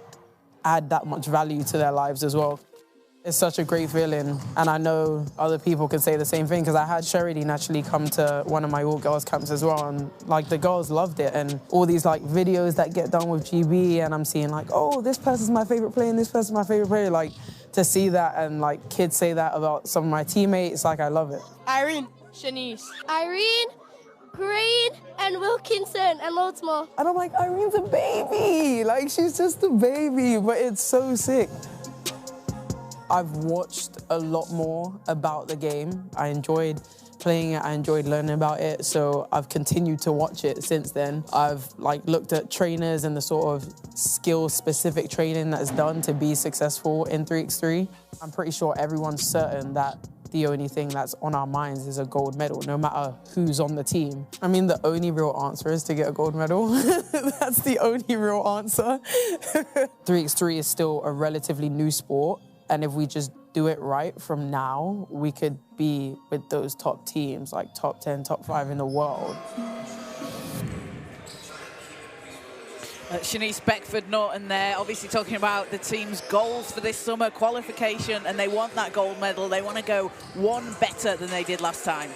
add that much value to their lives as well. It's such a great feeling, and I know other people can say the same thing, because I had Sheridine actually come to one of my all-girls camps as well, and like the girls loved it, and all these like videos that get done with GB, and I'm seeing like, oh, this person's my favorite player and this person's my favorite player. Like, to see that and like kids say that about some of my teammates, like, I love it. Irene, Chenise, Irene, Green, and Wilkinson, and loads more. And I'm like, Irene's a baby, like she's just a baby, but it's so sick. I've watched a lot more about the game. I enjoyed playing it, I enjoyed learning about it, so I've continued to watch it since then. I've like looked at trainers and the sort of skill-specific training that's done to be successful in 3x3. I'm pretty sure everyone's certain that the only thing that's on our minds is a gold medal, no matter who's on the team. I mean, the only real answer is to get a gold medal. That's the only real answer. 3x3 is still a relatively new sport, and if we just do it right from now, we could be with those top teams, like top 10, top 5 in the world. Chenise Beckford-Norton there, obviously talking about the team's goals for this summer qualification, and they want that gold medal. They want to go one better than they did last time.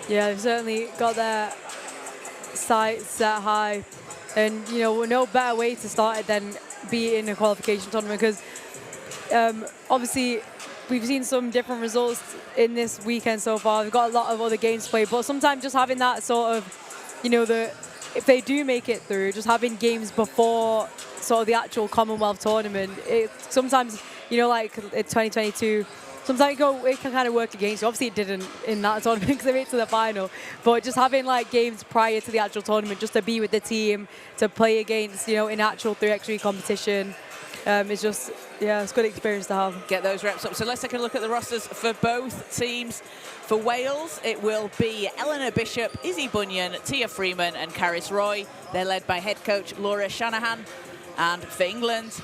Yeah, they've certainly got their sights set high, and you know, no better way to start it than be in a qualification tournament, because obviously we've seen some different results in this weekend so far. We've got a lot of other games played, but sometimes just having that sort of, you know, if they do make it through, just having games before sort of the actual Commonwealth tournament, sometimes, you know, like in 2022, sometimes it can kind of work against you. Obviously it didn't in that tournament because they made it to the final, but just having like games prior to the actual tournament, just to be with the team, to play against, you know, in actual 3x3 competition, it's just, yeah, it's a good experience to have. Get those reps up. So let's take a look at the rosters for both teams. For Wales, it will be Eleanor Bishop, Izzy Bunyan, Tia Freeman and Caris Roy. They're led by head coach Laura Shanahan. And for England,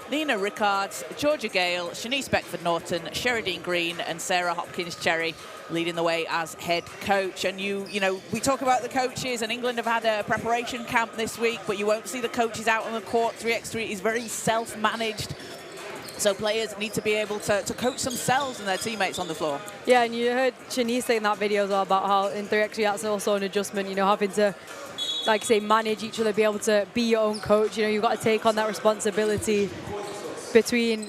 Nina Rickards, Georgia Gale, Chenise Beckford-Norton, Sheridine Green and Sarah Hopkins-Cherry leading the way as head coach. And you know, we talk about the coaches, and England have had a preparation camp this week, but you won't see the coaches out on the court. 3x3 is very self-managed. So players need to be able to coach themselves and their teammates on the floor. Yeah, and you heard Chenise say in that video as well about how in 3x3 that's also an adjustment, you know, having to, like I say, manage each other, be able to be your own coach. You know, you've got to take on that responsibility between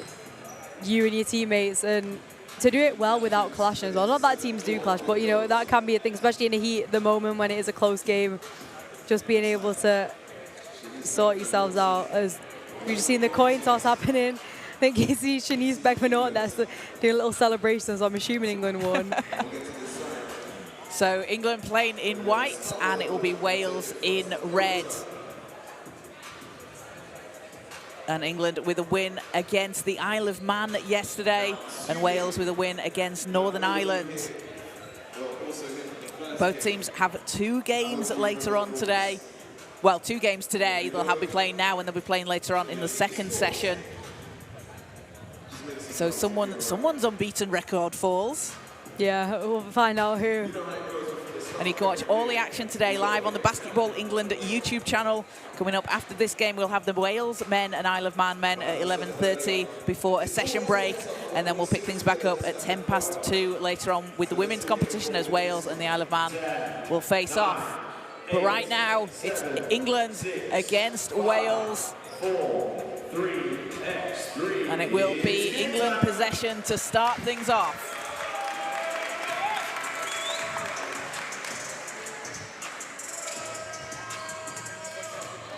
you and your teammates, and to do it well without clashing as well. Not that teams do clash, but, you know, that can be a thing, especially in the heat, the moment when it is a close game, just being able to sort yourselves out. As you've just seen the coin toss happening. I think you see Chenise Beckford-Norton that's doing little celebrations. So I'm assuming England won. So England playing in white, and it will be Wales in red. And England with a win against the Isle of Man yesterday, and Wales with a win against Northern Ireland. Both teams have 2 games later on today. Well, 2 games today. They'll be playing now and they'll be playing later on in the second session. So someone's unbeaten record falls. Yeah, we'll find out who. And you can watch all the action today live on the Basketball England YouTube channel. Coming up after this game, we'll have the Wales men and Isle of Man men at 11:30 before a session break. And then we'll pick things back up at 2:10 later on with the women's competition as Wales and the Isle of Man will face off. But right now, it's England against Wales. 4-3-X-3. And it will be England possession to start things off.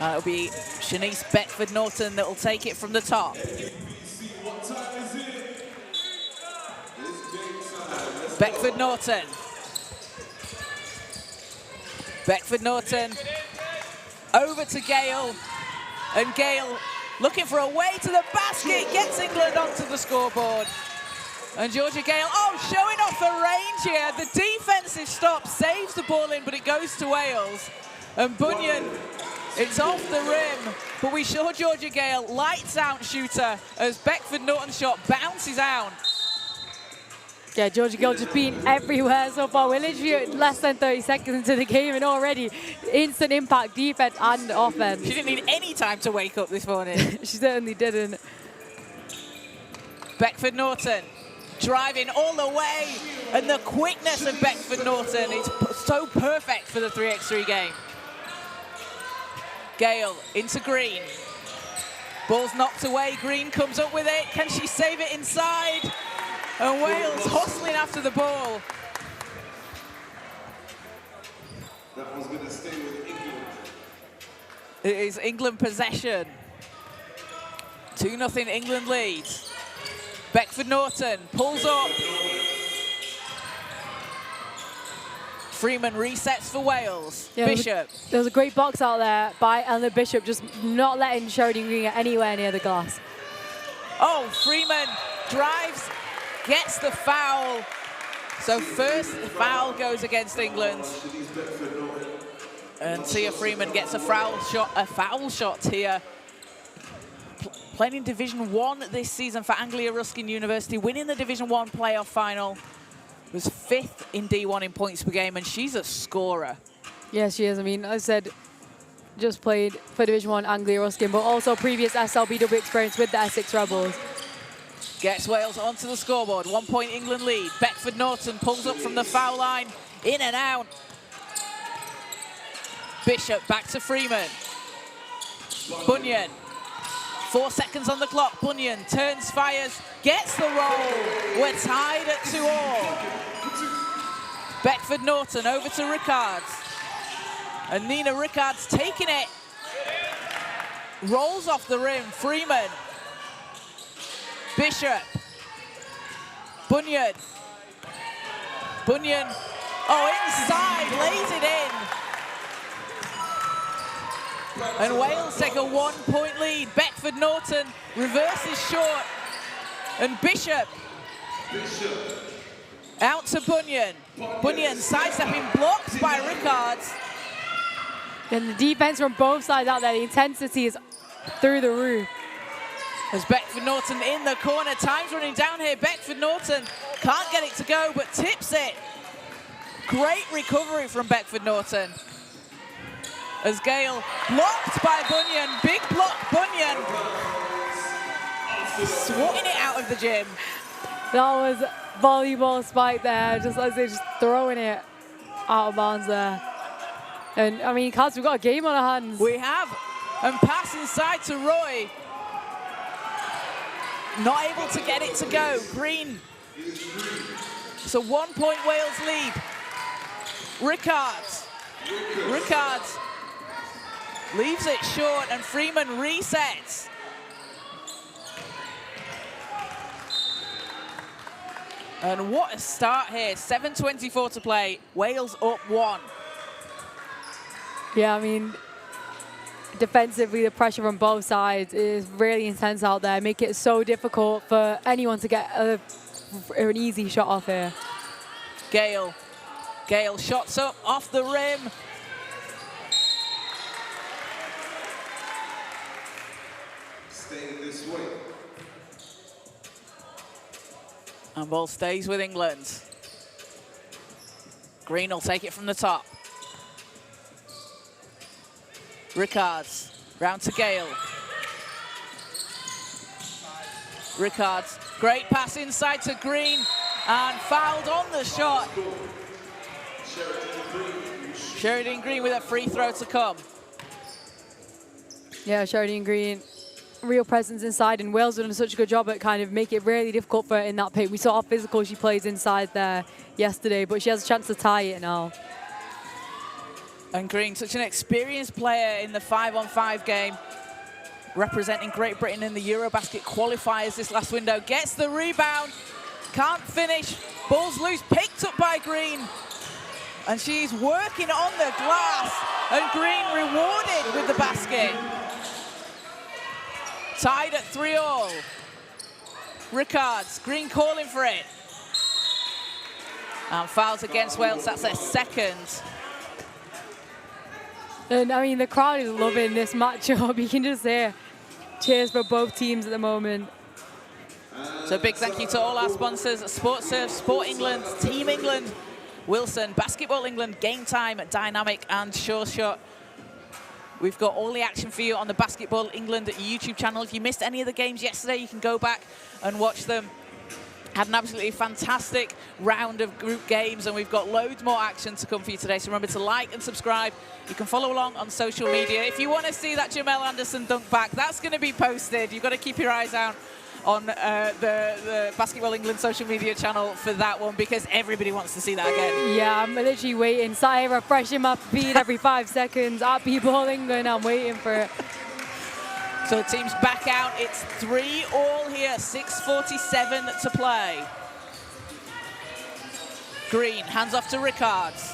It'll be Chenise Beckford-Norton that will take it from the top. Beckford-Norton. Beckford-Norton over to Gale. And Gale looking for a way to the basket, gets England onto the scoreboard. And Georgia Gale, showing off the range here. The defensive stop saves the ball in, but it goes to Wales. And Bunyan, it's off the rim, but we saw Georgia Gale lights out shooter as Beckford-Norton's shot bounces out. Yeah, Georgia Gale just been everywhere so far. We're literally less than 30 seconds into the game and already instant impact defense and offense. She didn't need any time to wake up this morning. She certainly didn't. Beckford-Norton driving all the way, and the quickness of Beckford-Norton is so perfect for the 3x3 game. Gale into Green. Ball's knocked away. Green comes up with it. Can she save it inside? And Wales hustling after the ball. That one's going to stay with England. It is England possession. 2-0 England leads. Beckford-Norton pulls up. Freeman resets for Wales. Yeah, Bishop. There was a great box out there by Eleanor Bishop, just not letting Sheridan Green get anywhere near the glass. Freeman drives, gets the foul. So first foul goes against England. And Tia Freeman gets a foul shot here. Playing in Division 1 this season for Anglia Ruskin University, winning the Division 1 playoff final. Was 5th in D1 in points per game, and she's a scorer. Yeah, she is. I mean, I said, just played for Division 1 Anglia Ruskin, but also previous SLBW experience with the Essex Rebels. Gets Wales onto the scoreboard. 1 point England lead. Beckford-Norton pulls up from the foul line. In and out. Bishop back to Freeman. Bunyan. 4 seconds on the clock. Bunyan turns, fires, gets the roll. We're tied at 2-all. Beckford-Norton over to Rickards. And Nina Rickards taking it. Rolls off the rim. Freeman. Bishop. Bunyan. Bunyan. Inside, lays it in. And Wales take a 1 point lead. Beckford-Norton reverses short. And Bishop. Out to Bunyan. Bunyan sidestepping, blocked by Rickards. And the defense from both sides out there, the intensity is through the roof. As Beckford-Norton in the corner, time's running down here. Beckford-Norton can't get it to go, but tips it. Great recovery from Beckford-Norton. As Gale blocked by Bunyan, big block Bunyan. Swatting it out of the gym. That was volleyball spike there, just throwing it out of bounds there. And I mean, Kaz, we've got a game on our hands. We have. And pass inside to Roy. Not able to get it to go. Green. It's a 1 point Wales lead. Rickards. Rickards leaves it short, and Freeman resets. And what a start here. 7:24 to play. Wales up 1. Yeah, I mean, defensively, the pressure from both sides is really intense out there. Make it so difficult for anyone to get an easy shot off here. Gale Gale shots up off the rim. Staying this way. And ball stays with England. Green will take it from the top. Rickards, round to Gale. Rickards, great pass inside to Green, and fouled on the shot. Sheridan Green with a free throw to come. Yeah, Sheridan Green, real presence inside, and Wales have done such a good job at kind of making it really difficult for her in that paint. We saw how physical she plays inside there yesterday, but she has a chance to tie it now. And Green, such an experienced player in the 5-on-5 game, representing Great Britain in the Eurobasket qualifiers this last window. Gets the rebound, can't finish, ball's loose, picked up by Green. And she's working on the glass, and Green rewarded with the basket. Tied at 3-all. Rickards, Green calling for it. And fouls against Wales, that's their second. And I mean, the crowd is loving this matchup. You can just hear cheers for both teams at the moment. So big thank you to all our sponsors, SportServe, Sport England, Team England, Wilson, Basketball England, Game Time, Dynamic and Sure Shot. We've got all the action for you on the Basketball England YouTube channel. If you missed any of the games yesterday, you can go back and watch them. Had an absolutely fantastic round of group games, and we've got loads more action to come for you today. So remember to like and subscribe. You can follow along on social media. If you want to see that Jamel Anderson dunk back, that's going to be posted. You've got to keep your eyes out on the Basketball England social media channel for that one, because everybody wants to see that again. Yeah, I'm literally waiting. Sat here refreshing my feed every 5 seconds. At Ball England, I'm waiting for it. So the team's back out. It's 3-all here, 6:47 to play. Green, hands off to Rickards.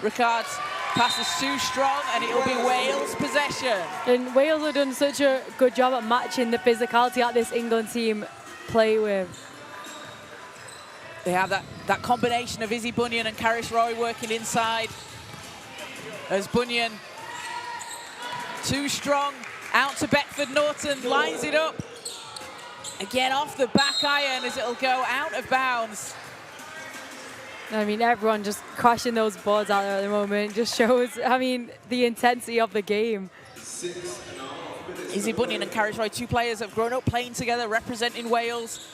Rickards passes too strong, and it'll be Wales' possession. And Wales have done such a good job at matching the physicality that this England team play with. They have that combination of Izzy Bunyan and Karish Roy working inside. As Bunyan, too strong, out to Beckford-Norton, lines it up. Again off the back iron as it'll go out of bounds. I mean, everyone just crashing those boards out there at the moment. Just shows, I mean, the intensity of the game. Izzy Bunyan and Karish Roy, two players have grown up playing together, representing Wales.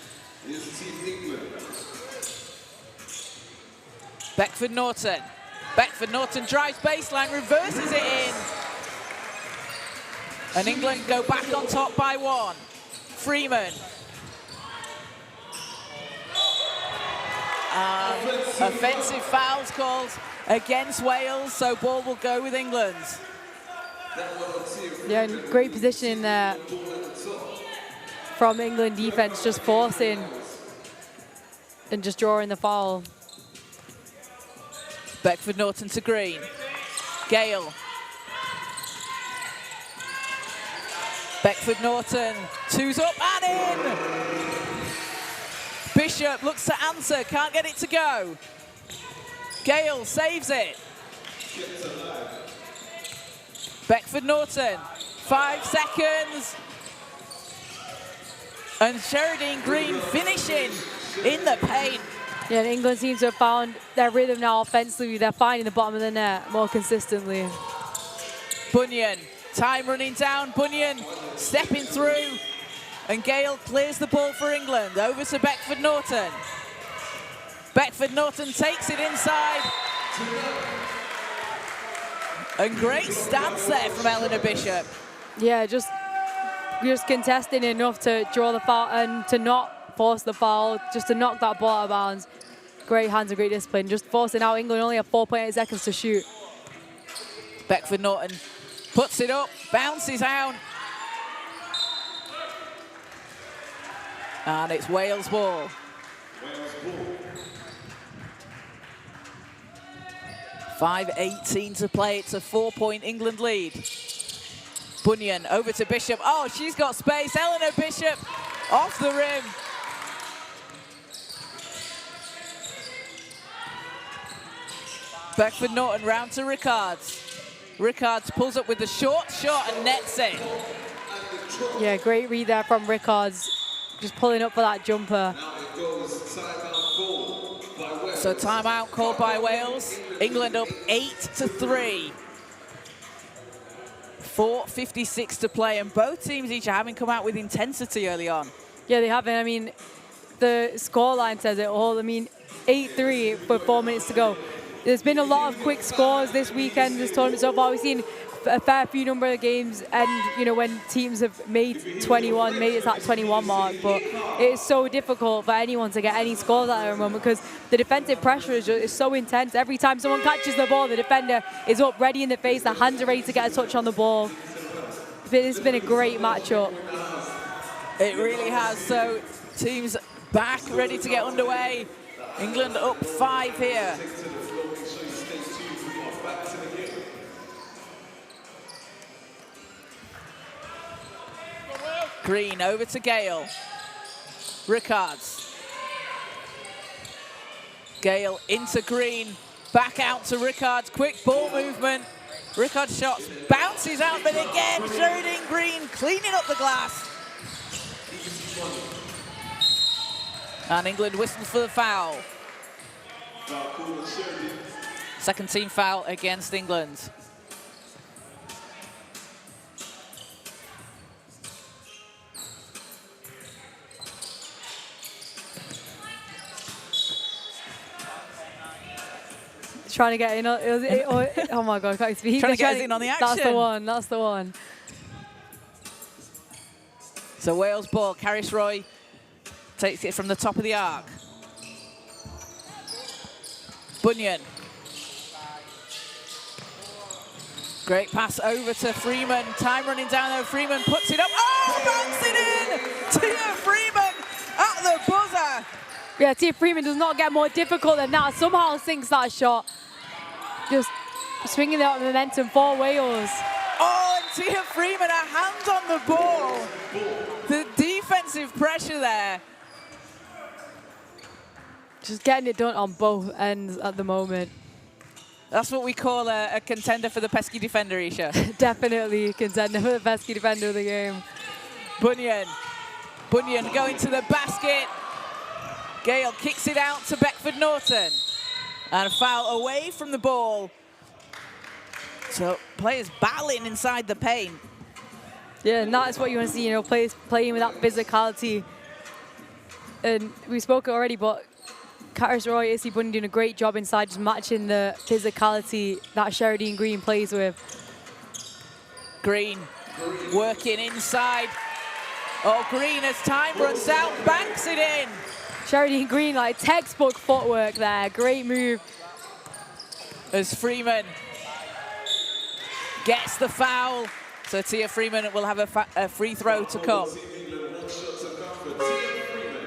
Beckford-Norton. Beckford-Norton drives baseline, reverses it in. And England go back on top by 1. Freeman. Offensive fouls called against Wales, so ball will go with England. Yeah, great positioning there from England defense, just forcing and just drawing the foul. Beckford-Norton to Green. Gale. Beckford-Norton, two's up and in! Bishop looks to answer, can't get it to go. Gale saves it. Beckford-Norton, 5 seconds. And Sheridan Green finishing in the paint. Yeah, the England seems to have found their rhythm now offensively. They're finding the bottom of the net more consistently. Bunyan, time running down. Bunyan stepping through. And Gale clears the ball for England. Over to Beckford-Norton. Beckford-Norton takes it inside. And great stance there from Eleanor Bishop. Yeah, just contesting enough to draw the foul and to not force the foul, just to knock that ball out of bounds. Great hands and great discipline. Just forcing out. England only have 4.8 seconds to shoot. Beckford-Norton puts it up, bounces out. And it's Wales ball. 5:18 to play. It's a 4-point England lead. Bunyan over to Bishop. Oh, she's got space. Eleanor Bishop off the rim. Beckford-Norton round to Rickards. Rickards pulls up with the short shot and nets it. Yeah, great read there from Rickards. Just pulling up for that jumper. So timeout called by Wales. England up 8-3. 4:56 to play, and both teams each having come out with intensity early on. Yeah, they haven't. I mean, the scoreline says it all. I mean, 8-3 with 4 minutes to go. There's been a lot of quick scores this weekend, this tournament so far. We've seen a fair few number of games, and you know, when teams have made 21, made it that 21 mark, but it's so difficult for anyone to get any scores at the moment because the defensive pressure is so intense. Every time someone catches the ball, the defender is up, ready in the face, their hands are ready to get a touch on the ball. It's been a great matchup. It really has. So teams back, ready to get underway. England up 5 here. Green over to Gale. Rickards. Gale into Green. Back out to Rickards. Quick ball movement. Rickards shots. Bounces out, but again, Sheridan Green cleaning up the glass. And England whistles for the foul. Second team foul against England. Trying to get in. Oh my God, I can't speak. Trying to get us in on the action. That's the one. That's the one. So Wales ball. Carys Roy takes it from the top of the arc. Bunyan. Great pass over to Freeman. Time running down there. Freeman puts it up. Oh, bouncing in! Tia Freeman at the buzzer. Yeah, Tia Freeman does not get more difficult than that. Somehow sinks that shot. Just swinging that momentum for Wales. Oh, and Tia Freeman, her hands on the ball. The defensive pressure there. Just getting it done on both ends at the moment. That's what we call a contender for the pesky defender, Isha. Definitely a contender for the pesky defender of the game. Bunyan. Bunyan going to the basket. Gale kicks it out to Beckford-Norton. And a foul away from the ball. So players battling inside the paint. Yeah, and that's what you want to see, you know, players playing with that physicality. And we spoke already, but Carys Roy, Issy Bunyan doing a great job inside, just matching the physicality that Sheridan Green plays with. Green working inside. Oh, Green, as time runs out, banks it in. Sheridan Green, like textbook footwork there. Great move. As Freeman gets the foul. So Tia Freeman will have a free throw to come.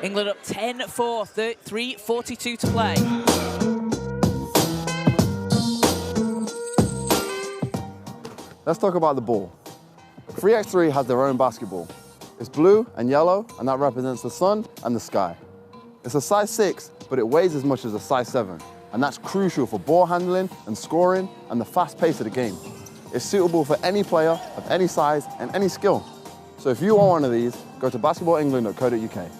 England up 10-4, 3:42 to play. Let's talk about the ball. 3x3 has their own basketball. It's blue and yellow, and that represents the sun and the sky. It's a size 6, but it weighs as much as a size 7, and that's crucial for ball handling and scoring and the fast pace of the game. It's suitable for any player of any size and any skill. So if you want one of these, go to basketballengland.co.uk.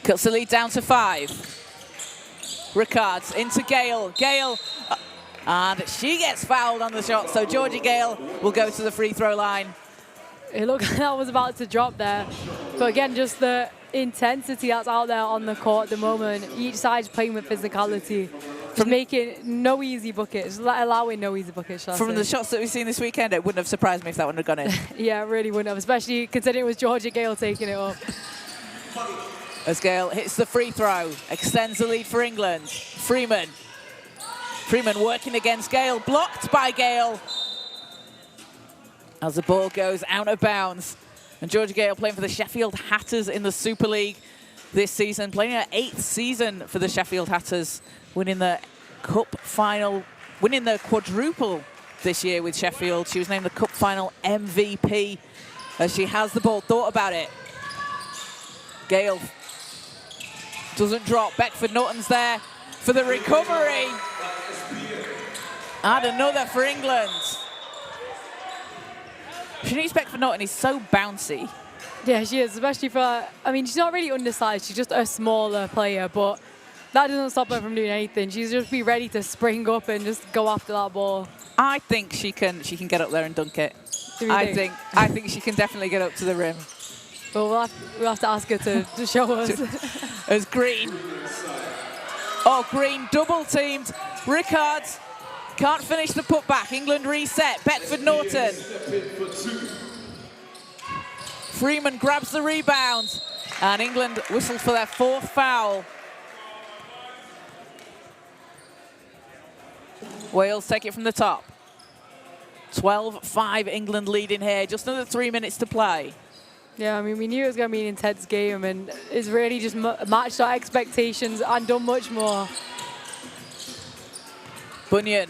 Cuts the lead down to 5. Rickards into Gale. Gale, and she gets fouled on the shot, so Georgie Gale will go to the free throw line. It looked like that was about to drop there. But again, just the intensity that's out there on the court at the moment. Each side's playing with physicality. Just making no easy buckets, allowing no easy buckets. From the shots that we've seen this weekend, it wouldn't have surprised me if that wouldn't have gone in. Yeah, it really wouldn't have, especially considering it was Georgia Gale taking it up. As Gale hits the free throw, extends the lead for England. Freeman working against Gale, blocked by Gale. As the ball goes out of bounds. And Georgia Gale playing for the Sheffield Hatters in the Super League this season, playing her 8th season for the Sheffield Hatters, winning the Cup final, winning the quadruple this year with Sheffield. She was named the Cup final MVP as she has the ball. Thought about it. Gale doesn't drop. Beckford-Norton's there for the recovery. And another for England. Chenise Beckford-Norton is so bouncy. Yeah, she is, especially for, I mean, she's not really undersized. She's just a smaller player, but that doesn't stop her from doing anything. She's just be ready to spring up and just go after that ball. I think she can get up there and dunk it. I think she can definitely get up to the rim. Well, we'll have to ask her to show us. As Green. Oh, Green double teamed. Rickards can't finish the putback. England reset. Beckford-Norton. Freeman grabs the rebound. And England whistles for their 4th foul. Wales take it from the top. 12-5 England leading here. Just under 3 minutes to play. Yeah, I mean, we knew it was going to be an intense game, and it's really just matched our expectations and done much more. Bunyan.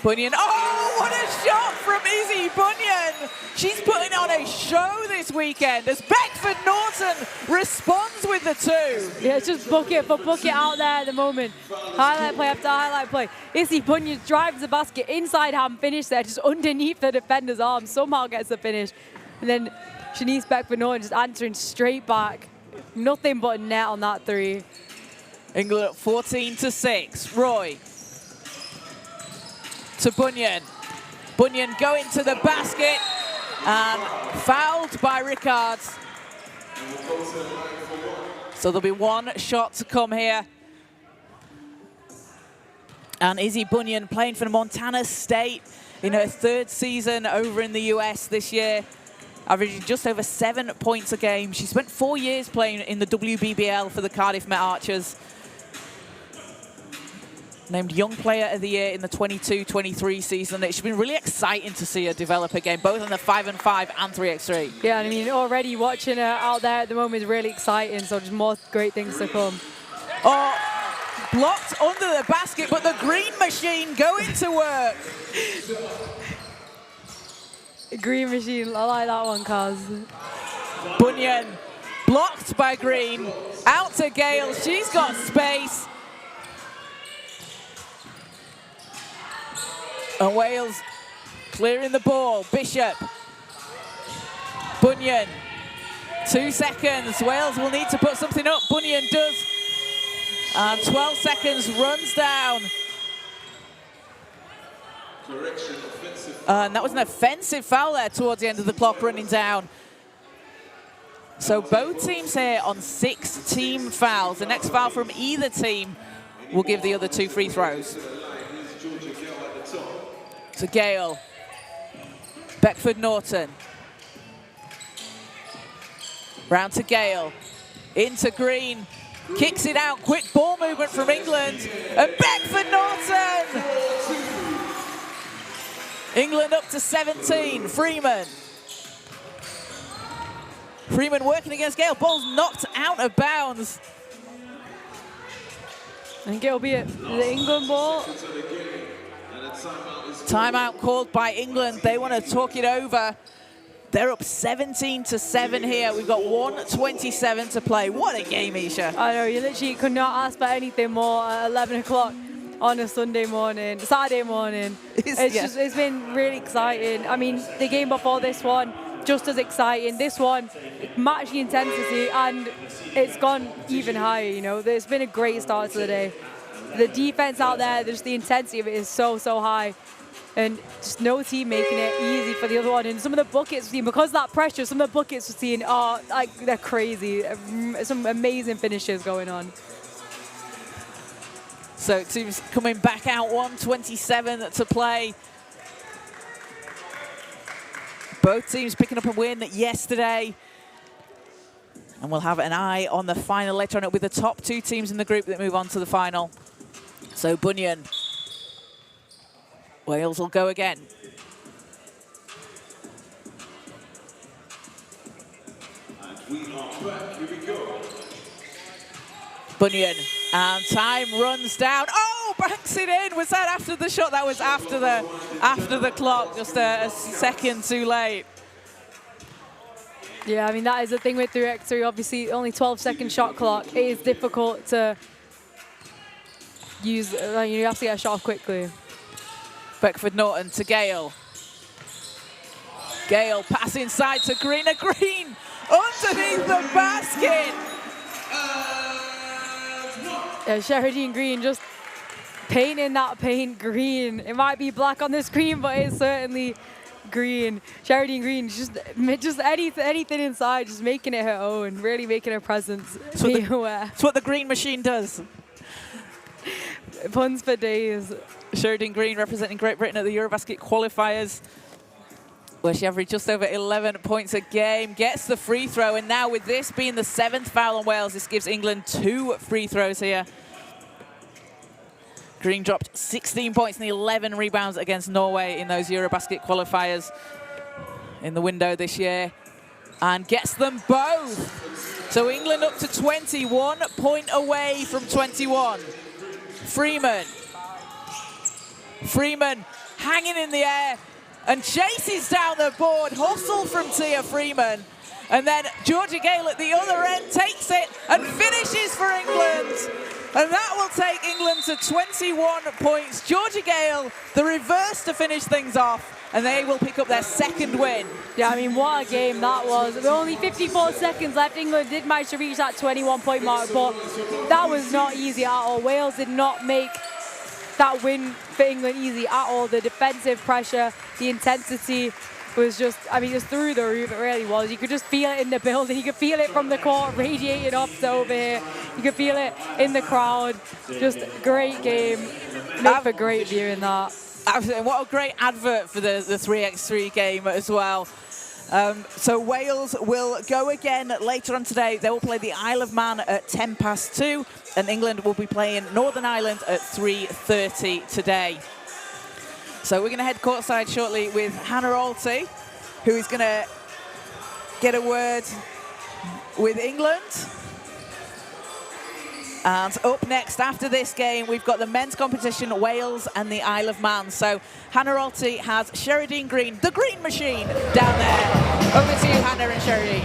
Oh, what a shot from Izzy Bunyan. She's putting on a show this weekend as Beckford-Norton responds with the 2. Yeah, it's just bucket for bucket out there at the moment. Highlight play after highlight play. Izzy Bunyan drives the basket inside hand finish there, just underneath the defender's arm. Somehow gets the finish. And then Chenise Beckford-Norton just answering straight back. Nothing but a net on that 3. England at 14-6. Roy. To Bunyan. Bunyan going to the basket and fouled by Rickards. So there'll be 1 shot to come here. And Izzy Bunyan playing for Montana State in her 3rd season over in the US this year, averaging just over 7 points a game. She spent 4 years playing in the WBBL for the Cardiff Met Archers. Named Young Player of the Year in the 22-23 season. It's been really exciting to see her develop her game, both on the 5-on-5 and 3x3. Yeah, I mean, already watching her out there at the moment is really exciting, so just more great things to come. Oh, blocked under the basket, but the Green Machine going to work. Green Machine, I like that one, Kaz. Bunyan, blocked by Green, out to Gale, she's got space. And Wales clearing the ball. Bishop. Bunyan. 2 seconds. Wales will need to put something up. Bunyan does. And 12 seconds runs down. And that was an offensive foul there towards the end of the clock running down. So both teams here on 6 team fouls. The next foul from either team will give the other 2 free throws. To Gale. Beckford-Norton. Round to Gale. Into Green. Kicks it out. Quick ball movement from England. And Beckford-Norton! England up to 17. Freeman. Freeman working against Gale. Ball's knocked out of bounds. I think it'll be the England ball. Timeout called by England. They want to talk it over. They're up 17-7 here. We've got 1:27 to play. What a game, Isha. I know, you literally could not ask for anything more at 11 o'clock on a Saturday morning. It's been really exciting. I mean, the game before this one, just as exciting. This one, matched the intensity, and it's gone even higher, you know. There's been a great start to the day. The defense out there, just the intensity of it is so high. And just no team making it easy for the other one. And some of the buckets we've seen, because of that pressure, some of the buckets we've seen are, like, they're crazy. Some amazing finishes going on. So teams coming back out, 1:27 to play. Both teams picking up a win yesterday. And we'll have an eye on the final later on. It'll be the top 2 teams in the group that move on to the final. So Bunyan. Wales will go again. And we are back. Here we go. Bunyan. And time runs down. Oh, banks it in. Was that after the shot? That was after the clock, just a second too late. Yeah, I mean, that is the thing with 3x3. Obviously, only 12-second shot clock. It is difficult to use. You have to get a shot off quickly. Beckford-Norton to Gale. Gale pass inside to Green. A Green underneath the basket. Yeah, Sheridan Green just painting that paint green. It might be black on the screen, but it's certainly green. Sheridan Green, just anything inside, just making it her own, really making her presence. It's what the green machine does. Puns for days. Sheridan Green representing Great Britain at the Eurobasket qualifiers, where she averaged just over 11 points a game, gets the free throw, and now with this being the 7th foul on Wales, this gives England 2 free throws here. Green dropped 16 points and 11 rebounds against Norway in those Eurobasket qualifiers in the window this year, and gets them both. So England up to 21, point away from 21. Freeman hanging in the air and chases down the board. Hustle from Tia Freeman. And then Georgia Gale at the other end takes it and finishes for England. And that will take England to 21 points. Georgia Gale, the reverse to finish things off, and they will pick up their 2nd win. Yeah, I mean, what a game that was. With only 54 seconds left, England did manage to reach that 21-point mark, but that was not easy at all. Wales did not make that win for England easy at all. The defensive pressure, the intensity was just, I mean, just through the roof. It really was. You could just feel it in the building. You could feel it from the court radiating off to over here. You could feel it in the crowd. Just great game. Made for great viewing that. Absolutely. What a great advert for the 3x3 game as well. So Wales will go again later on today. They will play the Isle of Man at 2:10, and England will be playing Northern Ireland at 3:30 today. So we're going to head courtside shortly with Hannah Alty, who is going to get a word with England. And up next after this game, we've got the men's competition, Wales and the Isle of Man. So Hannah Alty has Sheridan Green, the green machine, down there. Over to you, Hannah and Sheridan.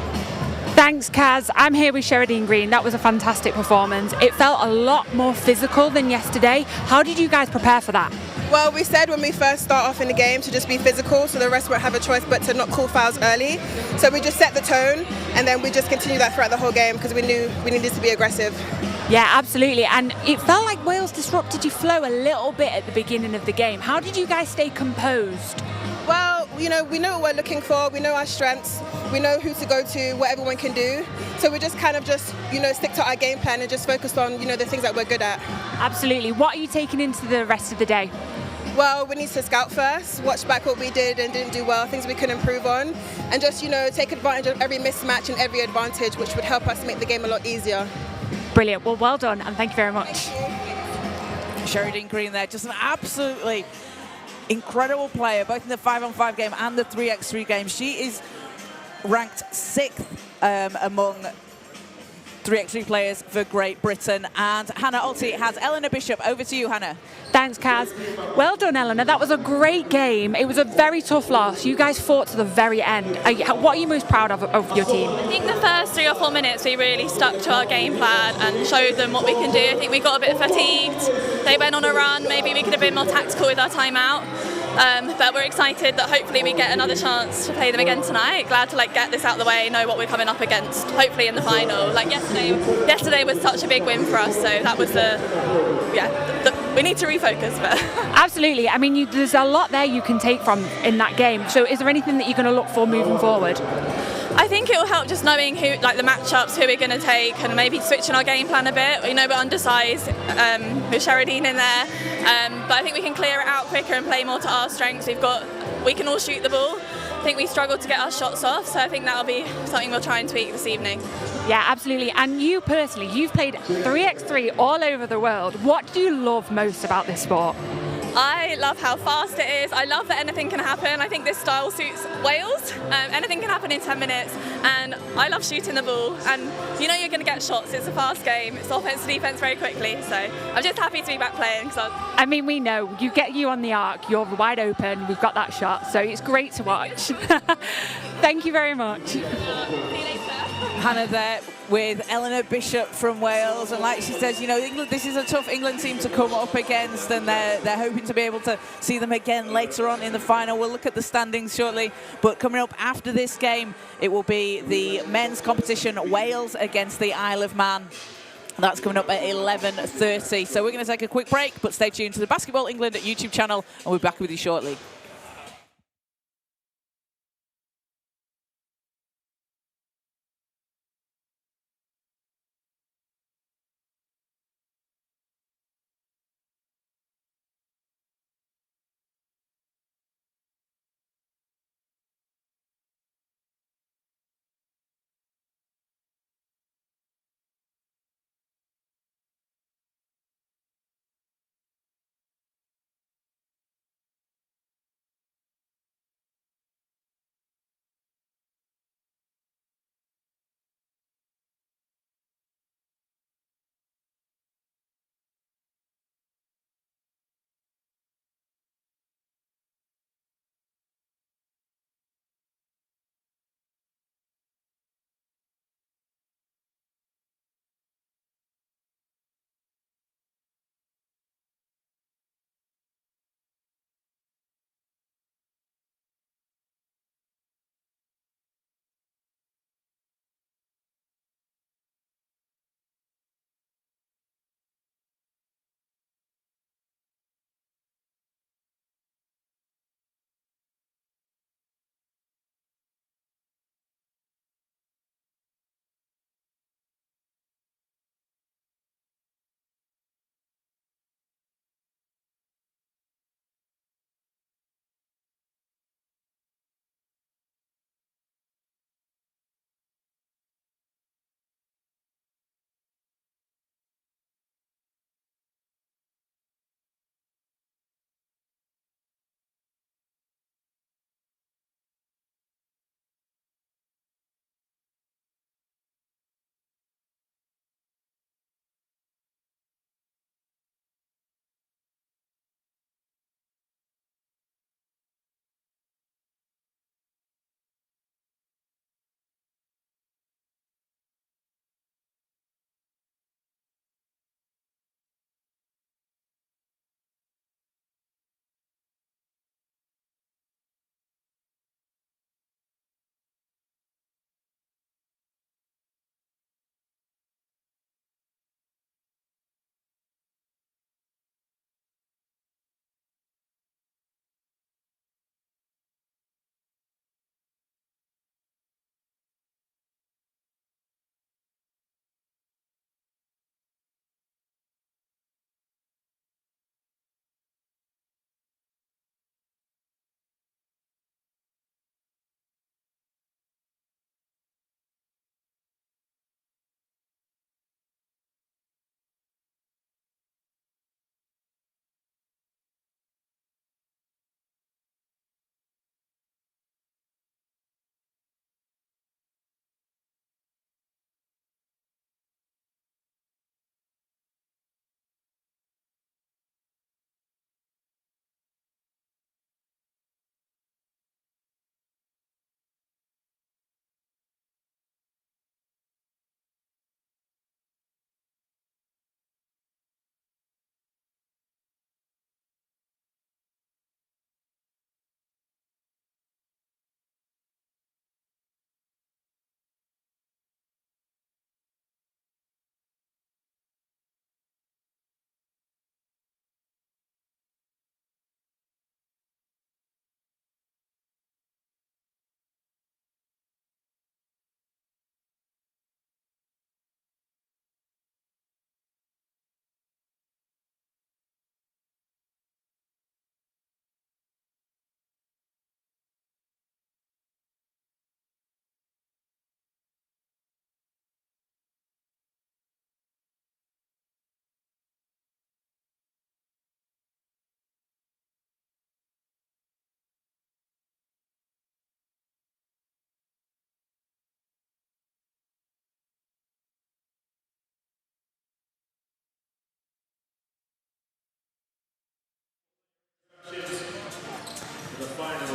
Thanks, Kaz. I'm here with Sheridan Green. That was a fantastic performance. It felt a lot more physical than yesterday. How did you guys prepare for that? Well, we said when we first start off in the game to just be physical, so the rest won't have a choice but to not call fouls early. So we just set the tone, and then we just continue that throughout the whole game because we knew we needed to be aggressive. Yeah, absolutely. And it felt like Wales disrupted your flow a little bit at the beginning of the game. How did you guys stay composed? Well, you know, we know what we're looking for. We know our strengths. We know who to go to, what everyone can do. So we just kind of stick to our game plan and just focus on, the things that we're good at. Absolutely. What are you taking into the rest of the day? Well, we need to scout first, watch back what we did and didn't do well, things we can improve on, and just, take advantage of every mismatch and every advantage, which would help us make the game a lot easier. Brilliant. Well, well done, and thank you very much. Sheridan Green there, just an absolutely incredible player, both in the 5-on-5 game and the 3x3 game. She is ranked 6th among 3x3 players for Great Britain. And Hannah Alty has Eleanor Bishop. Over to you, Hannah. Thanks, Kaz. Well done, Eleanor. That was a great game. It was a very tough loss. You guys fought to the very end. What are you most proud of your team? I think the first 3 or 4 minutes we really stuck to our game plan and showed them what we can do. I think we got a bit fatigued. They went on a run. Maybe we could have been more tactical with our timeout. But we're excited that hopefully we get another chance to play them again tonight. Glad to get this out of the way, know what we're coming up against, hopefully in the final. Yesterday was such a big win for us, so that was we need to refocus. But Absolutely. I mean, there's a lot there you can take from in that game. So is there anything that you're going to look for moving forward? I think it will help just knowing who, the matchups, who we're going to take, and maybe switching our game plan a bit. We know we're undersized with Sheridan in there, but I think we can clear it out quicker and play more to our strengths. We can all shoot the ball. I think we struggled to get our shots off, so I think that'll be something we'll try and tweak this evening. Yeah, absolutely. And you personally, you've played 3x3 all over the world. What do you love most about this sport? I love how fast it is. I love that anything can happen. I think this style suits Wales. Anything can happen in 10 minutes. And I love shooting the ball. And you know you're going to get shots. It's a fast game. It's offense to defense very quickly. So I'm just happy to be back playing. I mean, we know. You get you on the arc. You're wide open. We've got that shot. So it's great to watch. Thank you very much. See you later. Hannah there with Eleanor Bishop from Wales, and like she says, you know, England, this is a tough England team to come up against, and they're hoping to be able to see them again later on in the final. We'll look at the standings shortly, but coming up after this game, it will be the men's competition, Wales against the Isle of Man. That's coming up at 11:30. So we're going to take a quick break, but stay tuned to the Basketball England YouTube channel, and we'll be back with you shortly.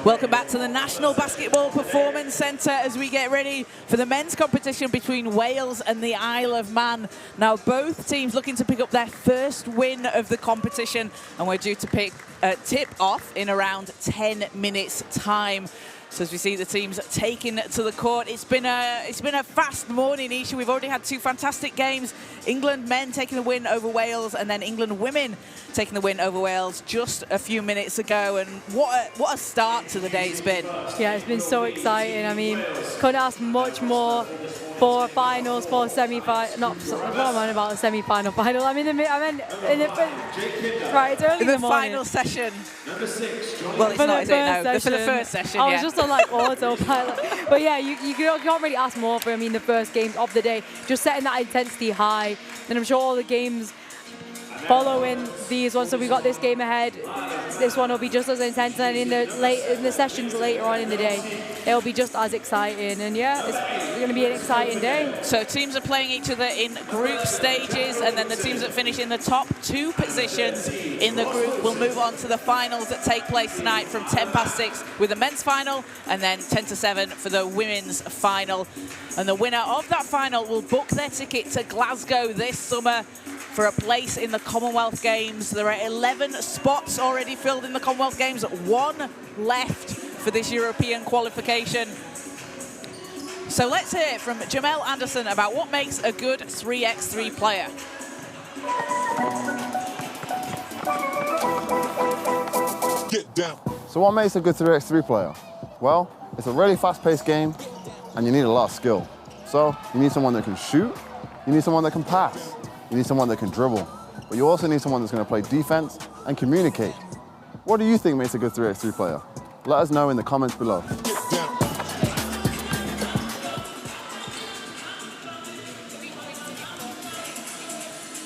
Welcome back to the National Basketball Performance Centre as we get ready for the men's competition between Wales and the Isle of Man. Now, both teams looking to pick up their first win of the competition, and we're due to tip off in around 10 minutes' time. So as we see the teams taking to the court, it's been a fast morning, Isha. We've already had two fantastic games. England men taking the win over Wales, and then England women taking the win over Wales just a few minutes ago. And what a start to the day it's been. Yeah, it's been so exciting. I mean, couldn't ask much more for finals, for semi-final. Not what am I about the semi-final final? I mean, right, it's early in the morning. Final session. Well, it's not, is it? No, for the first session. I was just on like autopilot. But yeah, you can't really ask more for. I mean, the first games of the day, just setting that intensity high, and I'm sure all the games following these ones. So we got this game ahead. This one will be just as intense, and in the sessions later on in the day, it'll be just as exciting. And yeah, it's going to be an exciting day. So teams are playing each other in group stages, and then the teams that finish in the top two positions in the group will move on to the finals that take place tonight from 6:10 with the men's final, and then 6:50 for the women's final. And the winner of that final will book their ticket to Glasgow this summer for a place in the Commonwealth Games. There are 11 spots already filled in the Commonwealth Games, one left for this European qualification. So let's hear from Jamel Anderson about what makes a good 3x3 player. Get down. So what makes a good 3x3 player? Well, it's a really fast-paced game, and you need a lot of skill. So you need someone that can shoot, you need someone that can pass, you need someone that can dribble, but you also need someone that's going to play defense and communicate. What do you think makes a good 3x3 player? Let us know in the comments below.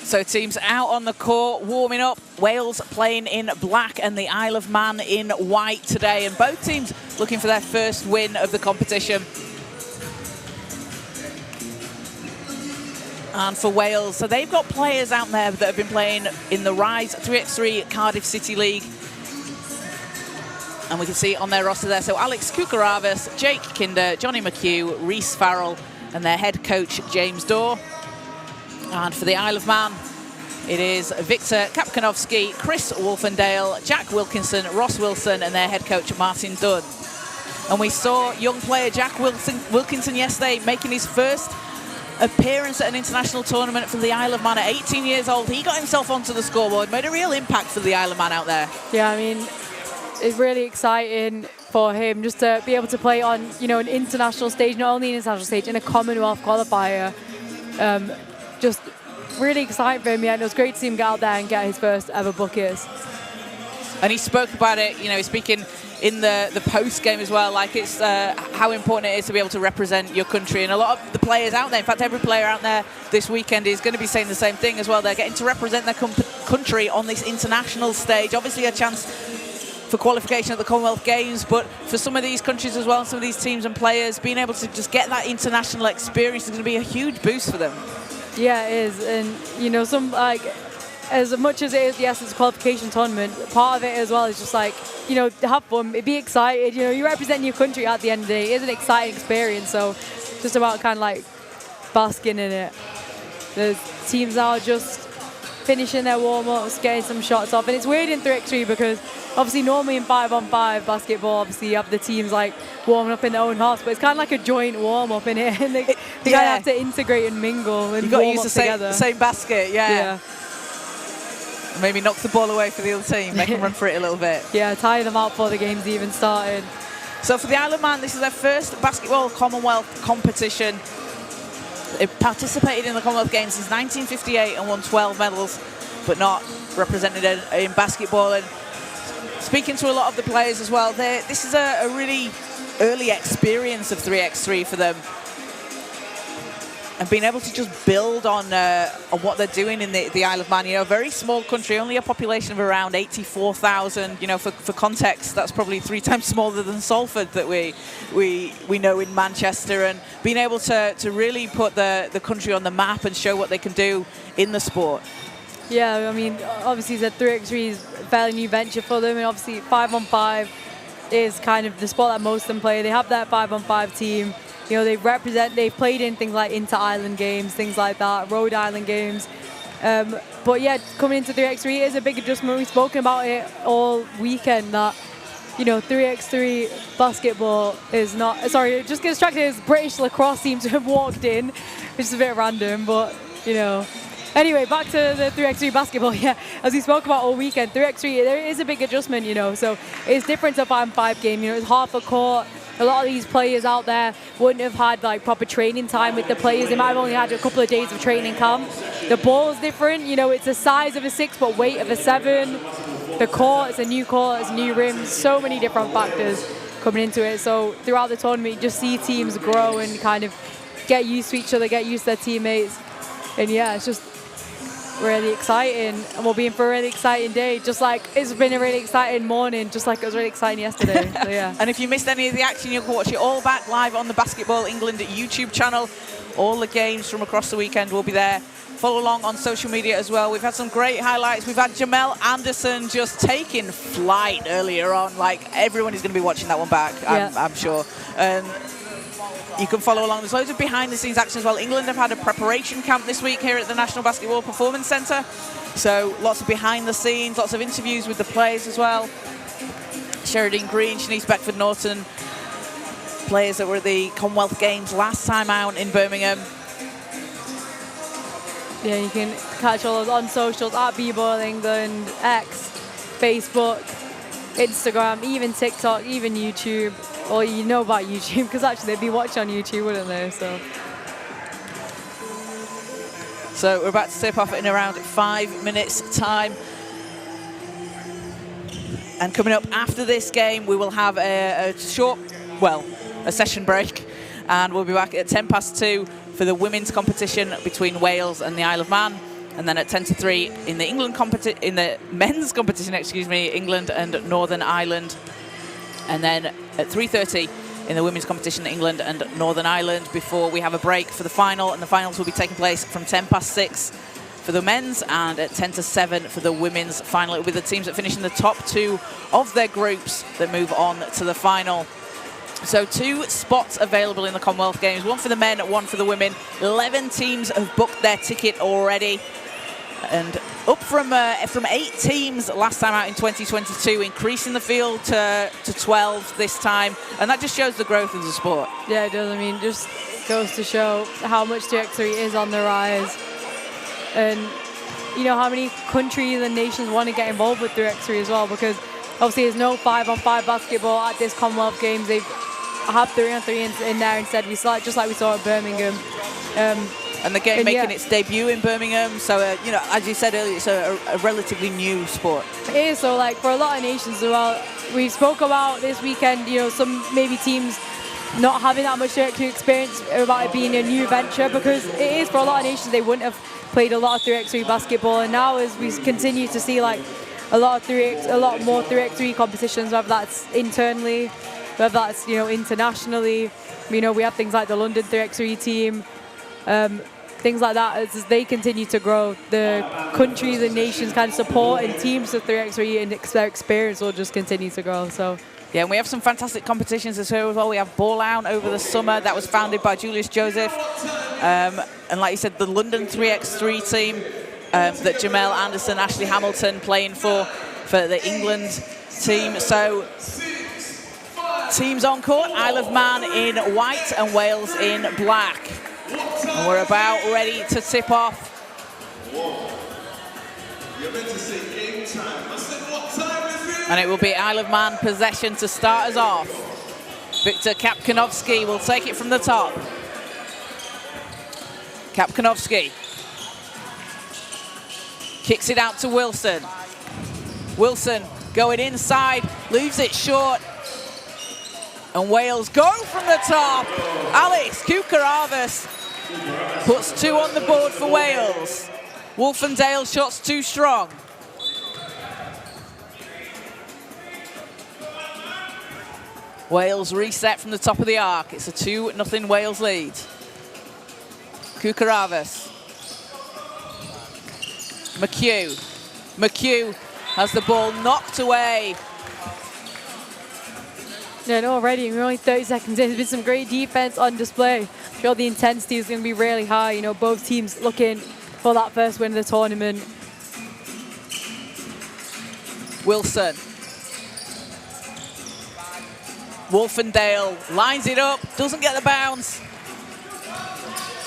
So teams out on the court, warming up. Wales playing in black and the Isle of Man in white today. And both teams looking for their first win of the competition. And for Wales, so they've got players out there that have been playing in the Rise 3x3 Cardiff City League. And we can see on their roster there, so Alex Kukaravas, Jake Kinder, Johnny McHugh, Reece Farrell, and their head coach, James Dorr. And for the Isle of Man, it is Victor Kapkanovsky, Chris Wolfendale, Jack Wilkinson, Ross Wilson, and their head coach, Martin Dunn. And we saw young player Jack Wilkinson yesterday making his first appearance at an international tournament for the Isle of Man at 18 years old. He got himself onto the scoreboard, made a real impact for the Isle of Man out there. Yeah, I mean, it's really exciting for him just to be able to play on, an international stage, not only an international stage, in a Commonwealth qualifier. Just really exciting for him, yeah, and it was great to see him get out there and get his first ever buckets. And he spoke about it, speaking in the post-game as well, like it's how important it is to be able to represent your country. And a lot of the players out there, in fact, every player out there this weekend is going to be saying the same thing as well. They're getting to represent their country on this international stage. Obviously a chance for qualification at the Commonwealth Games, but for some of these countries as well, some of these teams and players, being able to just get that international experience is going to be a huge boost for them. Yeah, it is. And, some, as much as it is, yes, it's a qualification tournament, part of it as well is just have fun, be excited. You represent your country at the end of the day. It is an exciting experience, so just about kind of basking in it. The teams are just finishing their warm-ups, getting some shots off. And it's weird in 3x3 because obviously normally in 5-on-5 basketball, obviously you have the teams warming up in their own halves, but it's kind of like a joint warm-up in it. And they kind of have to integrate and mingle and got warm use up the together. same basket, yeah. Maybe knock the ball away for the other team, make them run for it a little bit. Yeah, tire them out before the game's even started. So for the Isle of Man, this is their first basketball Commonwealth competition. They participated in the Commonwealth Games since 1958 and won 12 medals, but not represented in basketball. And speaking to a lot of the players as well, this is a really early experience of 3x3 for them. And being able to just build on what they're doing in the Isle of Man. A very small country, only a population of around 84,000. For context, that's probably 3 times smaller than Salford that we know in Manchester. And being able to really put the country on the map and show what they can do in the sport. Yeah, I mean, obviously the 3x3 is a fairly new venture for them, and obviously 5-on-5 is kind of the sport that most of them play. They have that 5-on-5 team. You know, they've played in things like Inter-Island games, things like that, Rhode Island games. But yeah, coming into 3x3 is a big adjustment. We've spoken about it all weekend that, you know, 3x3 basketball is not, sorry, just get distracted as British lacrosse seems to have walked in, which is a bit random, but, you know. Anyway, back to the 3x3 basketball. Yeah, as we spoke about all weekend, 3x3, there is a big adjustment, you know. So it's different to a 5-on-5 game. You know, it's half a court. A lot of these players out there wouldn't have had like proper training time with the players. They might have only had a couple of days of training camp. The ball's different. You know, it's the size of a 6 but weight of a 7. The court, it's a new court, it's new rims. So many different factors coming into it. So throughout the tournament, you just see teams grow and kind of get used to each other, get used to their teammates. And yeah, it's just really exciting, and we'll be in for a really exciting day, just like it's been a really exciting morning, just like it was really exciting yesterday. So yeah. And if you missed any of the action, you can watch it all back live on the Basketball England YouTube channel. All the games from across the weekend will be there. Follow along on social media as well. We've had some great highlights. We've had Jamel Anderson just taking flight earlier on. Like, everyone is going to be watching that one back, Yeah. I'm sure. You can follow along. There's loads of behind-the-scenes action as well. England have had a preparation camp this week here at the National Basketball Performance Centre. So lots of behind-the-scenes, lots of interviews with the players as well. Sheridan Green, Chenise Beckford-Norton, players that were at the Commonwealth Games last time out in Birmingham. Yeah, you can catch all those on socials at B-Ball England, X, Facebook, Instagram, even TikTok, even YouTube. Or you know about YouTube, because actually they'd be watching on YouTube, wouldn't they? So we're about to tip off in around 5 minutes' time. And coming up after this game, we will have a short, well, a session break. And we'll be back at 2:10 for the women's competition between Wales and the Isle of Man. And then at 2:50 in the men's competition, England and Northern Ireland. And then at 3:30 in the women's competition, England and Northern Ireland, before we have a break for the final. And the finals will be taking place from 6:10 for the men's and at 6:50 for the women's final. It will be the teams that finish in the top 2 of their groups that move on to the final. So 2 spots available in the Commonwealth Games, 1 for the men, 1 for the women. 11 teams have booked their ticket already. And up from 8 teams last time out in 2022, increasing the field to 12 this time. And that just shows the growth of the sport. Yeah, it does. I mean, just goes to show how much 3x3 is on the rise. And, you know, how many countries and nations want to get involved with 3x3 as well, because obviously there's no 5-on-5 basketball at this Commonwealth Games. They have 3-on-3 in there instead, just like we saw at Birmingham. And the game making its debut in Birmingham. So, you know, as you said earlier, it's a relatively new sport. It is. So, like, for a lot of nations as well, we spoke about this weekend, you know, some maybe teams not having that much direct experience about it being a new venture, because it is, for a lot of nations, they wouldn't have played a lot of 3x3 basketball. And now as we continue to see, like, a lot more 3x3 competitions, whether that's internally, whether that's, you know, internationally. You know, we have things like the London 3x3 team, things like that. As they continue to grow, the countries and nations kind of support and teams of 3x3 and their experience will just continue to grow. So. Yeah, and we have some fantastic competitions as well. We have Ball Out over the summer that was founded by Julius Joseph. And like you said, the London 3x3 team that Jamel Anderson, Ashley Hamilton playing for the England team. So teams on court, Isle of Man in white and Wales in black. And we're about ready to tip off. You're meant to say game time. I said, what time is it? And it will be Isle of Man possession to start us off. Victor Kapkanovsky will take it from the top. Kapkanovsky kicks it out to Wilson. Wilson going inside, leaves it short. And Wales go from the top. Alex Kukaravas puts 2 on the board for Wales. Wolfendale shots too strong. Wales reset from the top of the arc. It's a 2-0 Wales lead. Kukaravas. McHugh has the ball knocked away Yeah, and already we're only 30 seconds in. There's been some great defense on display. I'm sure the intensity is going to be really high. You know, both teams looking for that first win of the tournament. Wilson. Wolfendale lines it up, doesn't get the bounce.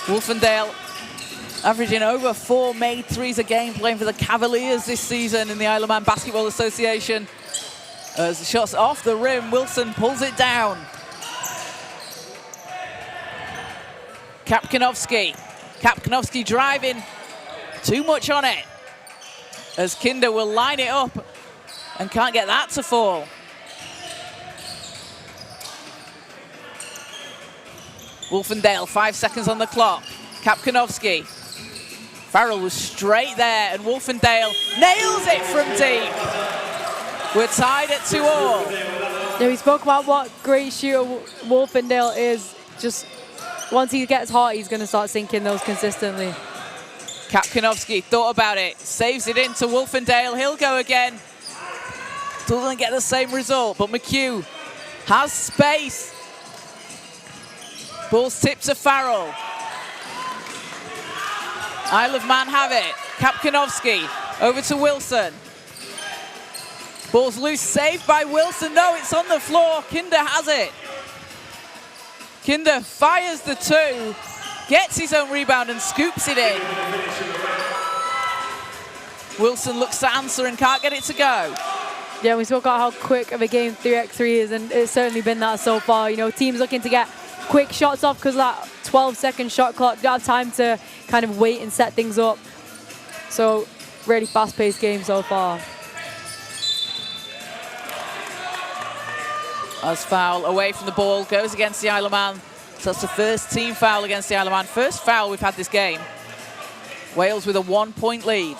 Wolfendale averaging over 4 made threes a game, playing for the Cavaliers this season in the Isle of Man Basketball Association. As the shot's off the rim, Wilson pulls it down. Kapkanovsky driving, too much on it. As Kinder will line it up and can't get that to fall. Wolfendale, 5 seconds on the clock. Kapkanovsky. Farrell was straight there, and Wolfendale nails it from deep. We're tied at 2-all. Yeah, we spoke about what great shooter Wolfendale is. Just once he gets hot, he's going to start sinking those consistently. Kapkanovsky thought about it, saves it into Wolfendale. He'll go again. Doesn't get the same result, but McHugh has space. Ball's tipped to Farrell. Isle of Man have it. Kapkanovsky over to Wilson. Ball's loose, saved by Wilson. No, it's on the floor. Kinder has it. Kinder fires the 2, gets his own rebound and scoops it in. Wilson looks to answer and can't get it to go. Yeah, we spoke about how quick of a game 3x3 is, and it's certainly been that so far. You know, teams looking to get quick shots off because that 12-second shot clock, don't have time to kind of wait and set things up. So, really fast-paced game so far. As foul away from the ball, goes against the Isle of Man. So that's the first team foul against the Isle of Man. First foul we've had this game. Wales with a 1-point lead.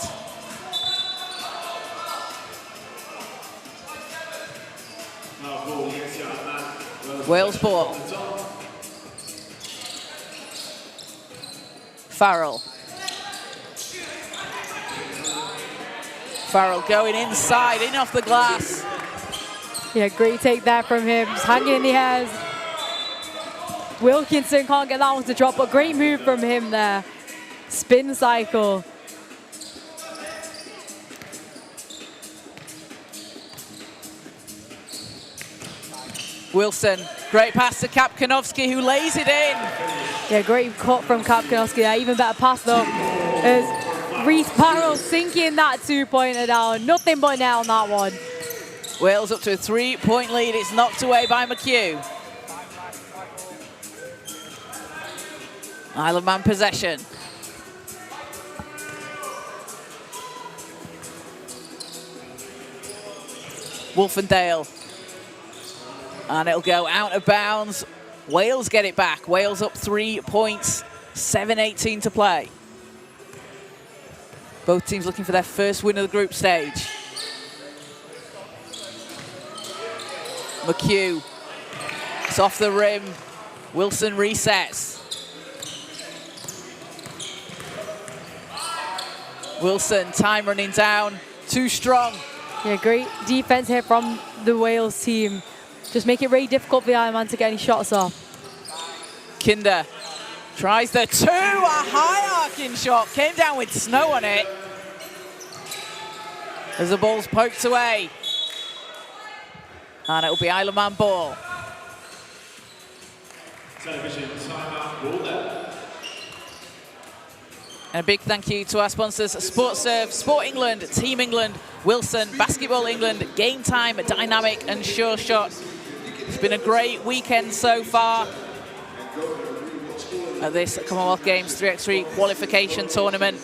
Wales ball. Farrell. Farrell going inside, in off the glass. Yeah, great take there from him. Just hanging in the air. Wilkinson can't get that one to drop, but great move from him there. Spin cycle. Wilson, great pass to Kapkanovsky, who lays it in. Yeah, great cut from Kapkanovsky there. Even better pass though. As Reece Barrow sinking that 2-pointer down. Nothing but net on that one. Wales up to a 3-point lead. It's knocked away by McHugh. Isle of Man possession. Wolfendale. And it'll go out of bounds. Wales get it back. Wales up 3 points, 7:18 to play. Both teams looking for their first win of the group stage. McHugh, it's off the rim. Wilson resets. Wilson, time running down, too strong. Yeah, great defense here from the Wales team. Just make it really difficult for the Isle of Man to get any shots off. Kinder tries the 2, a high arcing shot, came down with snow on it. As the ball's poked away. And it'll be Isle of Man ball. Television timeout ball there. And a big thank you to our sponsors, SportServe, Sport England, Team England, Wilson, Basketball England, Game Time, Dynamic and Sure Shot. It's been a great weekend so far at this Commonwealth Games 3x3 qualification tournament.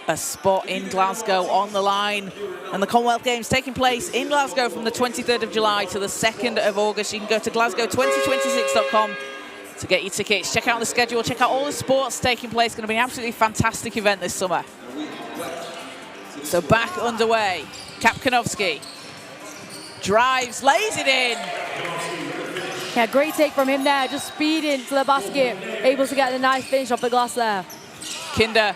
A spot in Glasgow on the line. And the Commonwealth Games taking place in Glasgow from the 23rd of July to the 2nd of August. You can go to glasgow2026.com to get your tickets. Check out the schedule, check out all the sports taking place. It's going to be an absolutely fantastic event this summer. So back underway. Kapkanovsky drives, lays it in. Yeah, great take from him there. Just speeding to the basket. Able to get a nice finish off the glass there. Kinder.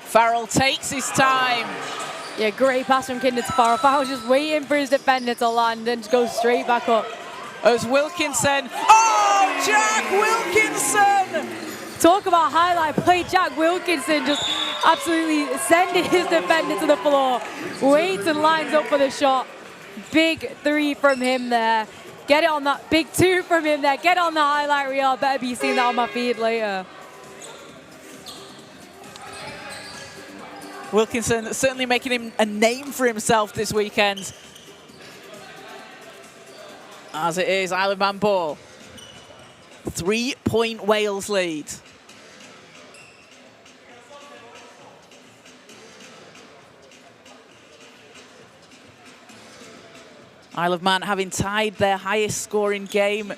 Farrell takes his time. Yeah, great pass from Kinder to Farrell. Farrell just waiting for his defender to land and just goes straight back up. As Wilkinson, oh, Jack Wilkinson! Talk about highlight play. Jack Wilkinson just absolutely sending his defender to the floor. Waits and lines up for the shot. Big 3 from him there. Get it on that. Big 2 from him there. Get on the highlight reel. Better be seeing that on my feed later. Wilkinson certainly making him a name for himself this weekend. As it is, Isle of Man ball. 3-point Wales lead. Isle of Man having tied their highest scoring game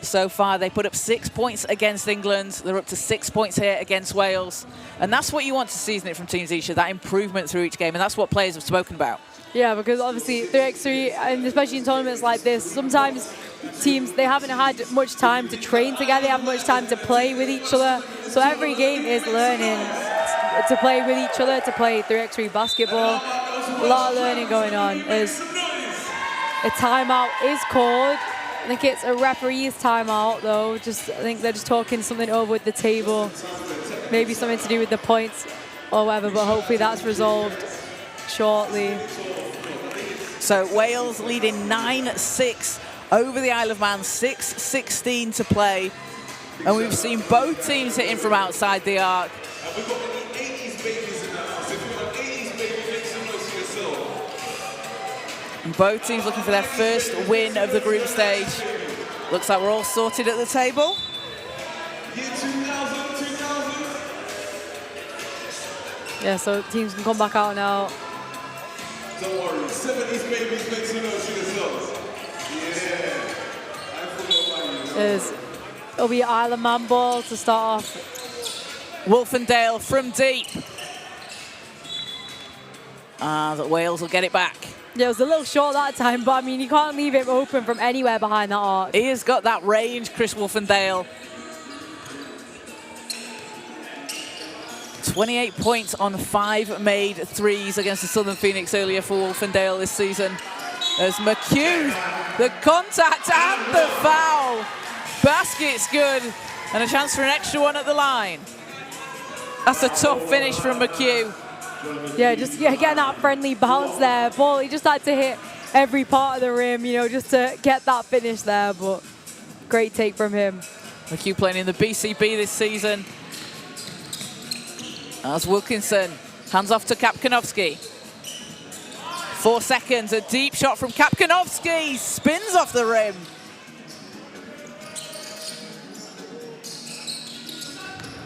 so far. They put up 6 points against England. They're up to 6 points here against Wales. And that's what you want to see, isn't it, from Teams Isha, that improvement through each game. And that's what players have spoken about. Yeah, because obviously 3x3, and especially in tournaments like this, sometimes teams, they haven't had much time to train together, they haven't much time to play with each other. So every game is learning to play with each other, to play 3x3 basketball. A lot of learning going on. As a timeout is called. I think it's a referee's timeout, though. I think they're just talking something over with the table. Maybe something to do with the points or whatever, but hopefully that's resolved shortly. So Wales leading 9-6 over the Isle of Man, 6:16 to play. And we've seen both teams hitting from outside the arc. And both teams looking for their first win of the group stage. Looks like we're all sorted at the table. Yeah, so teams can come back out now. Don't worry, 70s babies make some noise to yourselves. It'll be Isle of Man ball to start off. Wolfendale from deep. Wales will get it back. Yeah, it was a little short that time, but I mean, you can't leave him open from anywhere behind that arc. He has got that range, Chris Wolfendale. 28 points on 5 made threes against the Southern Phoenix earlier for Wolfendale this season. As McHugh, the contact and the foul. Basket's good, and a chance for an extra one at the line. That's a tough finish from McHugh. Yeah, just getting that friendly bounce there. Ball, he just had to hit every part of the rim, you know, just to get that finish there, but great take from him. McHugh playing in the BCB this season. As Wilkinson hands off to Kapkanovski. 4 seconds, a deep shot from Kapkanovski, spins off the rim.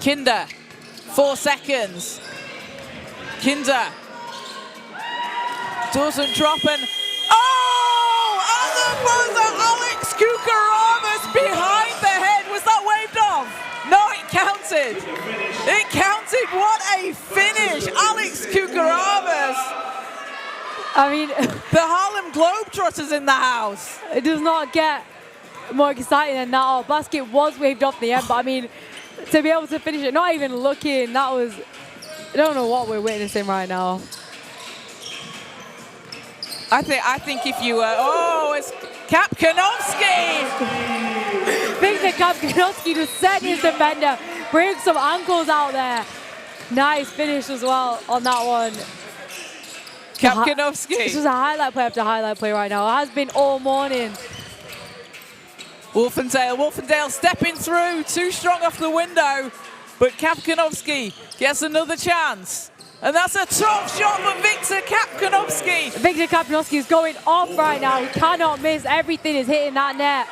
Kinder, 4 seconds. Kinder doesn't drop and at the buzzer, Alex Kukaravas behind the head. Was that waved off? No, it counted. It counted. What a finish, Alex Kukaravas. I mean, the Harlem Globetrotters in the house. It does not get more exciting than that. Our basket was waved off the end, but I mean, to be able to finish it, not even looking, that was, I don't know what we're witnessing right now. I think if you it's Kapkanovski! Victor Kapkanovski just set his defender, bring some ankles out there. Nice finish as well on that one. Kapkanovski. It's just a highlight play after highlight play right now. It has been all morning. Wolfendale stepping through, too strong off the window, but Kapkanovski gets another chance. And that's a tough shot for Victor Kapkanovski. Victor Kapkanovski is going off right now. He cannot miss. Everything is hitting that net.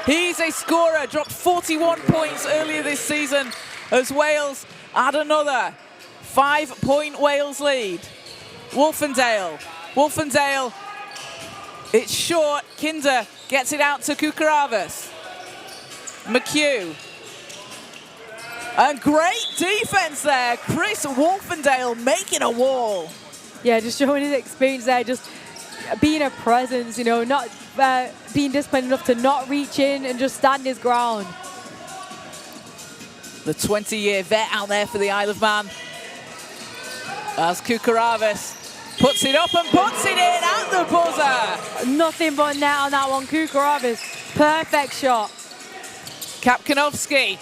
He's a scorer, dropped 41 points earlier this season as Wales add another 5-point Wales lead. Wolfendale, it's short. Kinder gets it out to Kukaravas. McHugh. And great defense there. Chris Wolfendale making a wall. Yeah, just showing his experience there, just being a presence, you know, not being disciplined enough to not reach in and just stand his ground. The 20-year vet out there for the Isle of Man. As Kukaravas Puts it up and puts it in at the buzzer. Nothing but net on that one. Kukaravas, perfect shot. Kapkanovski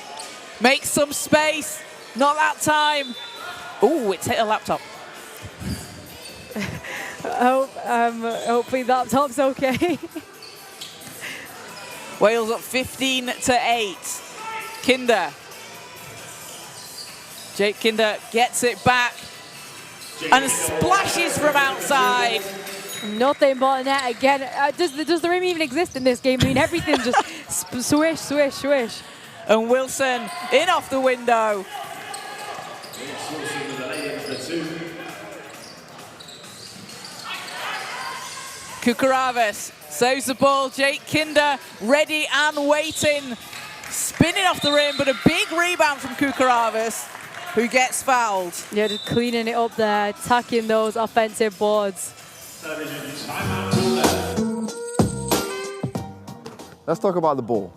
makes some space. Not that time. Ooh, it's hit a laptop. Hopefully that laptop's okay. Wales up 15-8. Kinder. Jake Kinder gets it back and splashes from outside. Nothing but net again. Does the rim even exist in this game? I mean, everything just swish, swish, swish. And Wilson in off the window. Kukaravas saves the ball. Jake Kinder ready and waiting. Spinning off the rim, but a big rebound from Kukaravas, who gets fouled. Yeah, just cleaning it up there, attacking those offensive boards. Let's talk about the ball.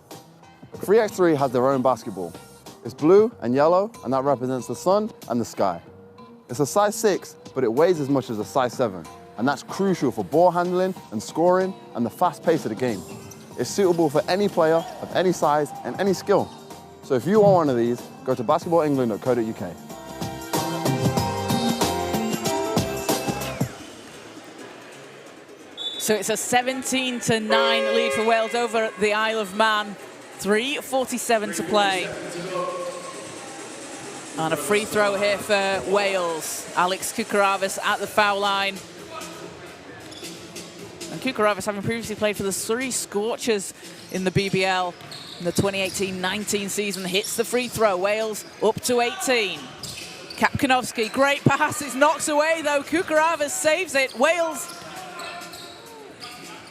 3x3 has their own basketball. It's blue and yellow, and that represents the sun and the sky. It's a size 6, but it weighs as much as a size 7, and that's crucial for ball handling and scoring and the fast pace of the game. It's suitable for any player of any size and any skill. So if you want one of these, go to basketballengland.co.uk. So it's a 17-9 lead for Wales over the Isle of Man. 3:47 to play. And a free throw here for Wales. Alex Kukaravas at the foul line. And Kukaravas, having previously played for the Surrey Scorchers in the BBL in the 2018-19 season, hits the free throw. Wales up to 18. Kapkanovski, great pass. It's knocked away though. Kukaravas saves it. Wales,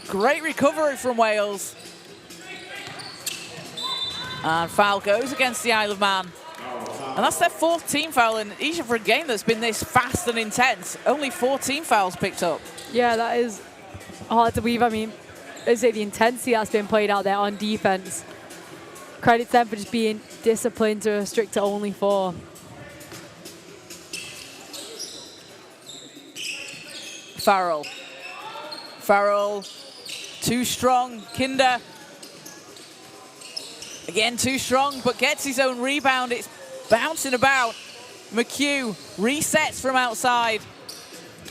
great recovery from Wales. And foul goes against the Isle of Man. And that's their 4th team foul, and even for a game that's been this fast and intense, only 4 team fouls picked up. Yeah, that is hard to believe. I mean, let's say the intensity that's been played out there on defense. Credit them for just being disciplined to restrict to only 4. Farrell. Farrell, too strong. Kinder, again too strong, but gets his own rebound. It's bouncing about. McHugh resets from outside,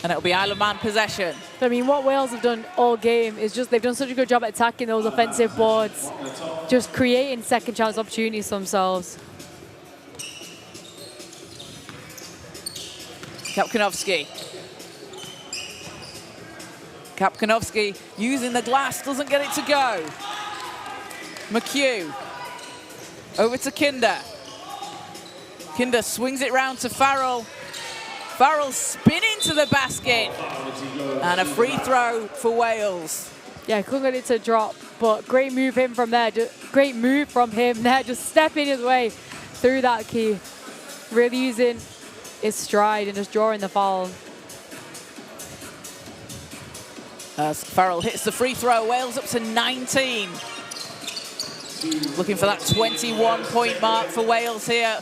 and it'll be Isle of Man possession. I mean, what Wales have done all game is just they've done such a good job at attacking those offensive boards, just creating second chance opportunities for themselves. Kapkanovski. Kapkanovski using the glass, doesn't get it to go. McHugh. Over to Kinder. Kinder swings it round to Farrell. Farrell spinning to the basket. And a free throw for Wales. Yeah, couldn't get it to drop, but great move in from there. Great move from him there, just stepping his way through that key. Really using his stride and just drawing the foul. As Farrell hits the free throw, Wales up to 19. Looking for that 21-point mark for Wales here.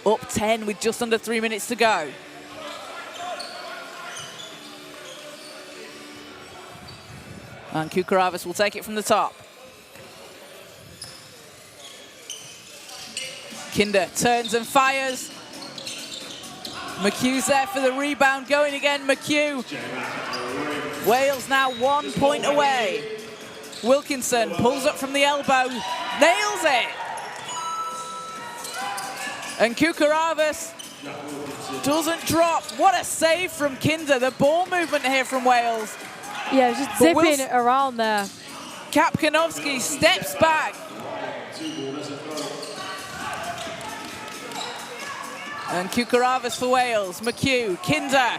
Up 10 with just under 3 minutes to go. And Kukaravas will take it from the top. Kinder turns and fires. McHugh's there for the rebound, going again, McHugh. Wales now 1 point away. Wilkinson pulls up from the elbow, nails it. And Kukaravas doesn't drop. What a save from Kinder. The ball movement here from Wales. Yeah, just zipping it around there. Kapkanovski steps back. And Kukaravas for Wales. McHugh, Kinder.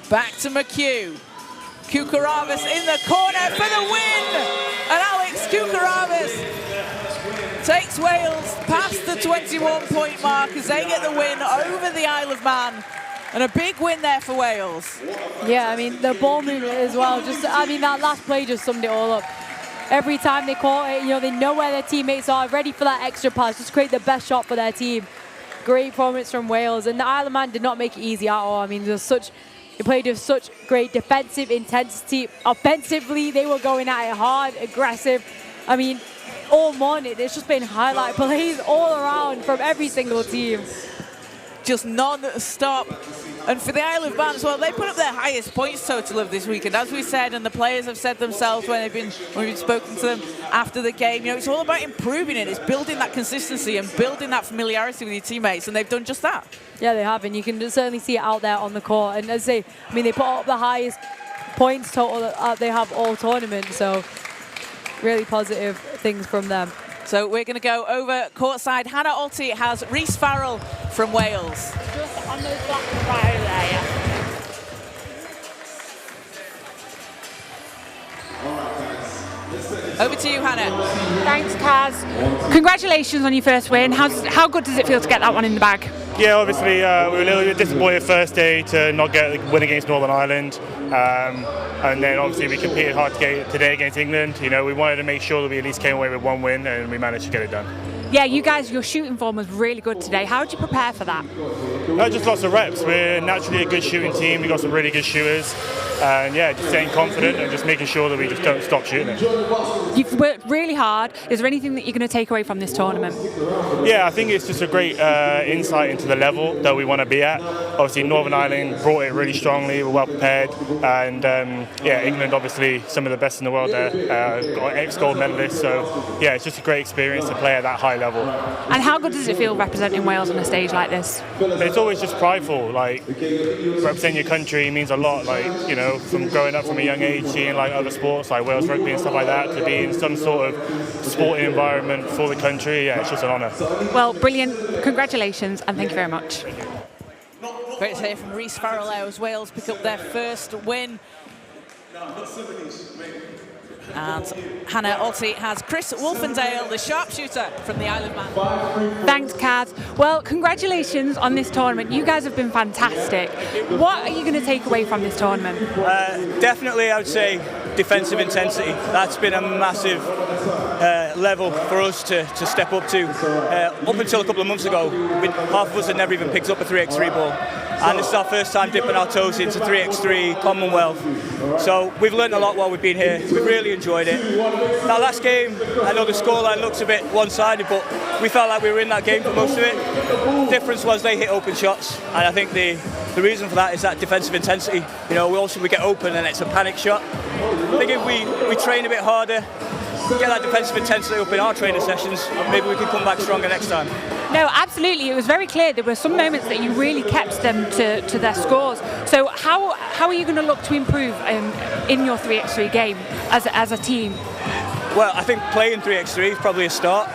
Back to McHugh. Kukaravas in the corner for the win. And Alex Kukaravas takes Wales past the 21-point mark as they get the win over the Isle of Man. And a big win there for Wales. Yeah, I mean, the ball movement as well. I mean, that last play just summed it all up. Every time they caught it, they know where their teammates are, ready for that extra pass, just create the best shot for their team. great performance from Wales, and the Isle of Man did not make it easy at all. I mean, they played with such great defensive intensity. Offensively, they were going at it hard, aggressive. I mean, all morning, it's just been highlight plays all around from every single team. Just non-stop. And for the Isle of Man as well, they put up their highest points total of this weekend, as we said, and the players have said themselves when we've been spoken to them after the game. You know, it's all about improving it. It's building that consistency and building that familiarity with your teammates, and they've done just that. Yeah, they have, and you can certainly see it out there on the court. And as I say, I mean, they put up the highest points total that they have all tournament, so really positive things from them. So we're going to go over courtside. Hannah Olty has Reece Farrell from Wales. Just on those black right there, yeah. Over to you, Hannah. Thanks, Kaz. Congratulations on your first win. How good does it feel to get that one in the bag? Yeah, obviously we were a little bit disappointed first day to not get the win against Northern Ireland, and then obviously we competed hard to get today against England. You know, we wanted to make sure that we at least came away with one win, and we managed to get it done. Yeah, you guys, your shooting form was really good today. How did you prepare for that? Just lots of reps. We're naturally a good shooting team. We've got some really good shooters. And yeah, just staying confident and just making sure that we just don't stop shooting it. You've worked really hard. Is there anything that you're going to take away from this tournament? Yeah, I think it's just a great insight into the level that we want to be at. Obviously, Northern Ireland brought it really strongly. We're well prepared. And yeah, England, obviously, some of the best in the world there. Got ex-gold medalists. So yeah, it's just a great experience to play at that high level. And how good does it feel representing Wales on a stage like this? It's always just prideful. Like, representing your country means a lot. Like, you know, from growing up from a young age, seeing like other sports like Wales rugby and stuff like that, to be in some sort of sporting environment for the country, yeah, it's just an honour. Well, brilliant. Congratulations, and thank you very much. Great to hear from Reece Farrell as Wales pick up their first win. And Hannah Olty has Chris Wolfendale, the sharpshooter from the Isle of Man. Thanks, Kaz. Well, congratulations on this tournament. You guys have been fantastic. What are you going to take away from this tournament? Definitely, I would say defensive intensity. That's been a massive level for us to step up to. Up until a couple of months ago, half of us had never even picked up a 3x3 ball. And this is our first time dipping our toes into 3x3 Commonwealth. So we've learned a lot while we've been here. We've really enjoyed it. That last game, I know the scoreline looks a bit one-sided, but we felt like we were in that game for most of it. The difference was they hit open shots, and I think the reason for that is that defensive intensity. You know, we get open and it's a panic shot. I think if we train a bit harder, get that defensive intensity up in our training sessions, maybe we can come back stronger next time. No, absolutely. It was very clear. There were some moments that you really kept them to their scores. So how are you going to look to improve in your 3x3 game as a team? Well, I think playing 3x3 is probably a start.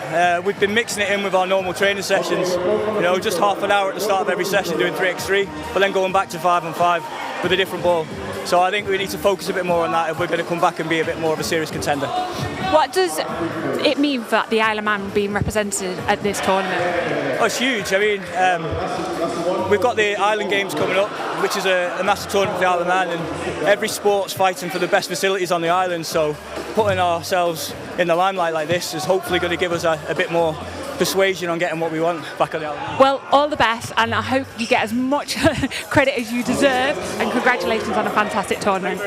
We've been mixing it in with our normal training sessions. You know, just half an hour at the start of every session doing 3x3, but then going back to 5-on-5 with a different ball. So I think we need to focus a bit more on that if we're going to come back and be a bit more of a serious contender. What does it mean for the Isle of Man being represented at this tournament? Oh, it's huge. I mean, we've got the Island Games coming up, which is a massive tournament for the Isle of Man, and every sport's fighting for the best facilities on the island. So putting ourselves in the limelight like this is hopefully going to give us a bit more persuasion on getting what we want back on the island. Well, all the best, and I hope you get as much credit as you deserve, and congratulations on a fantastic tournament.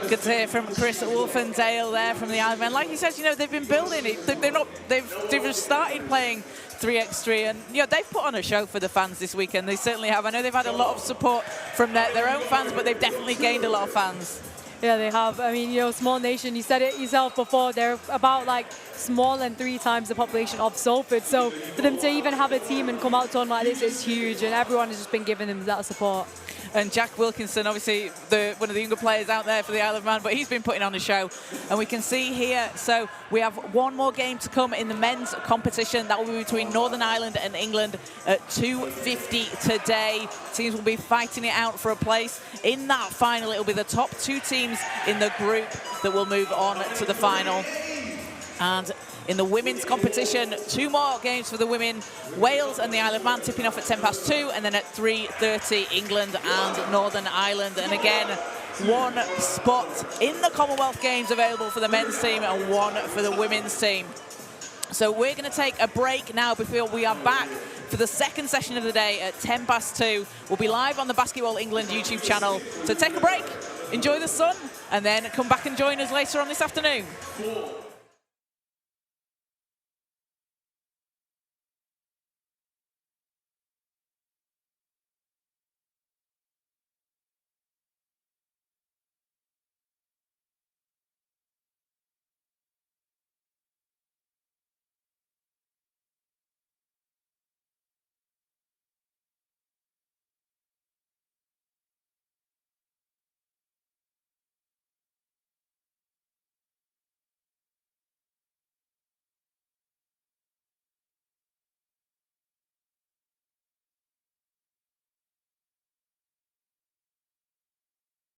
Good to hear from Chris Wolfendale there from the Isle of Man. Like he says, you know, they've been building it. They've started playing 3x3, and you know, they've put on a show for the fans this weekend. They certainly have. I know they've had a lot of support from their own fans, but they've definitely gained a lot of fans. Yeah, they have. I mean, you know, small nation, you said it yourself before, they're about like small and 3 times the population of Salford. So for them to even have a team and come out to one like this is huge, and everyone has just been giving them that support. And Jack Wilkinson, obviously one of the younger players out there for the Isle of Man, but he's been putting on a show. And we can see here, so we have one more game to come in the men's competition. That will be between Northern Ireland and England at 2:50 today. Teams will be fighting it out for a place in that final. It will be the top 2 teams in the group that will move on to the final. And in the women's competition, 2 more games for the women. Wales and the Isle of Man tipping off at 2:10, and then at 3:30, England and Northern Ireland. And again, 1 spot in the Commonwealth Games available for the men's team and 1 for the women's team. So we're going to take a break now before we are back for the second session of the day at 2:10. We'll be live on the Basketball England YouTube channel. So take a break, enjoy the sun, and then come back and join us later on this afternoon.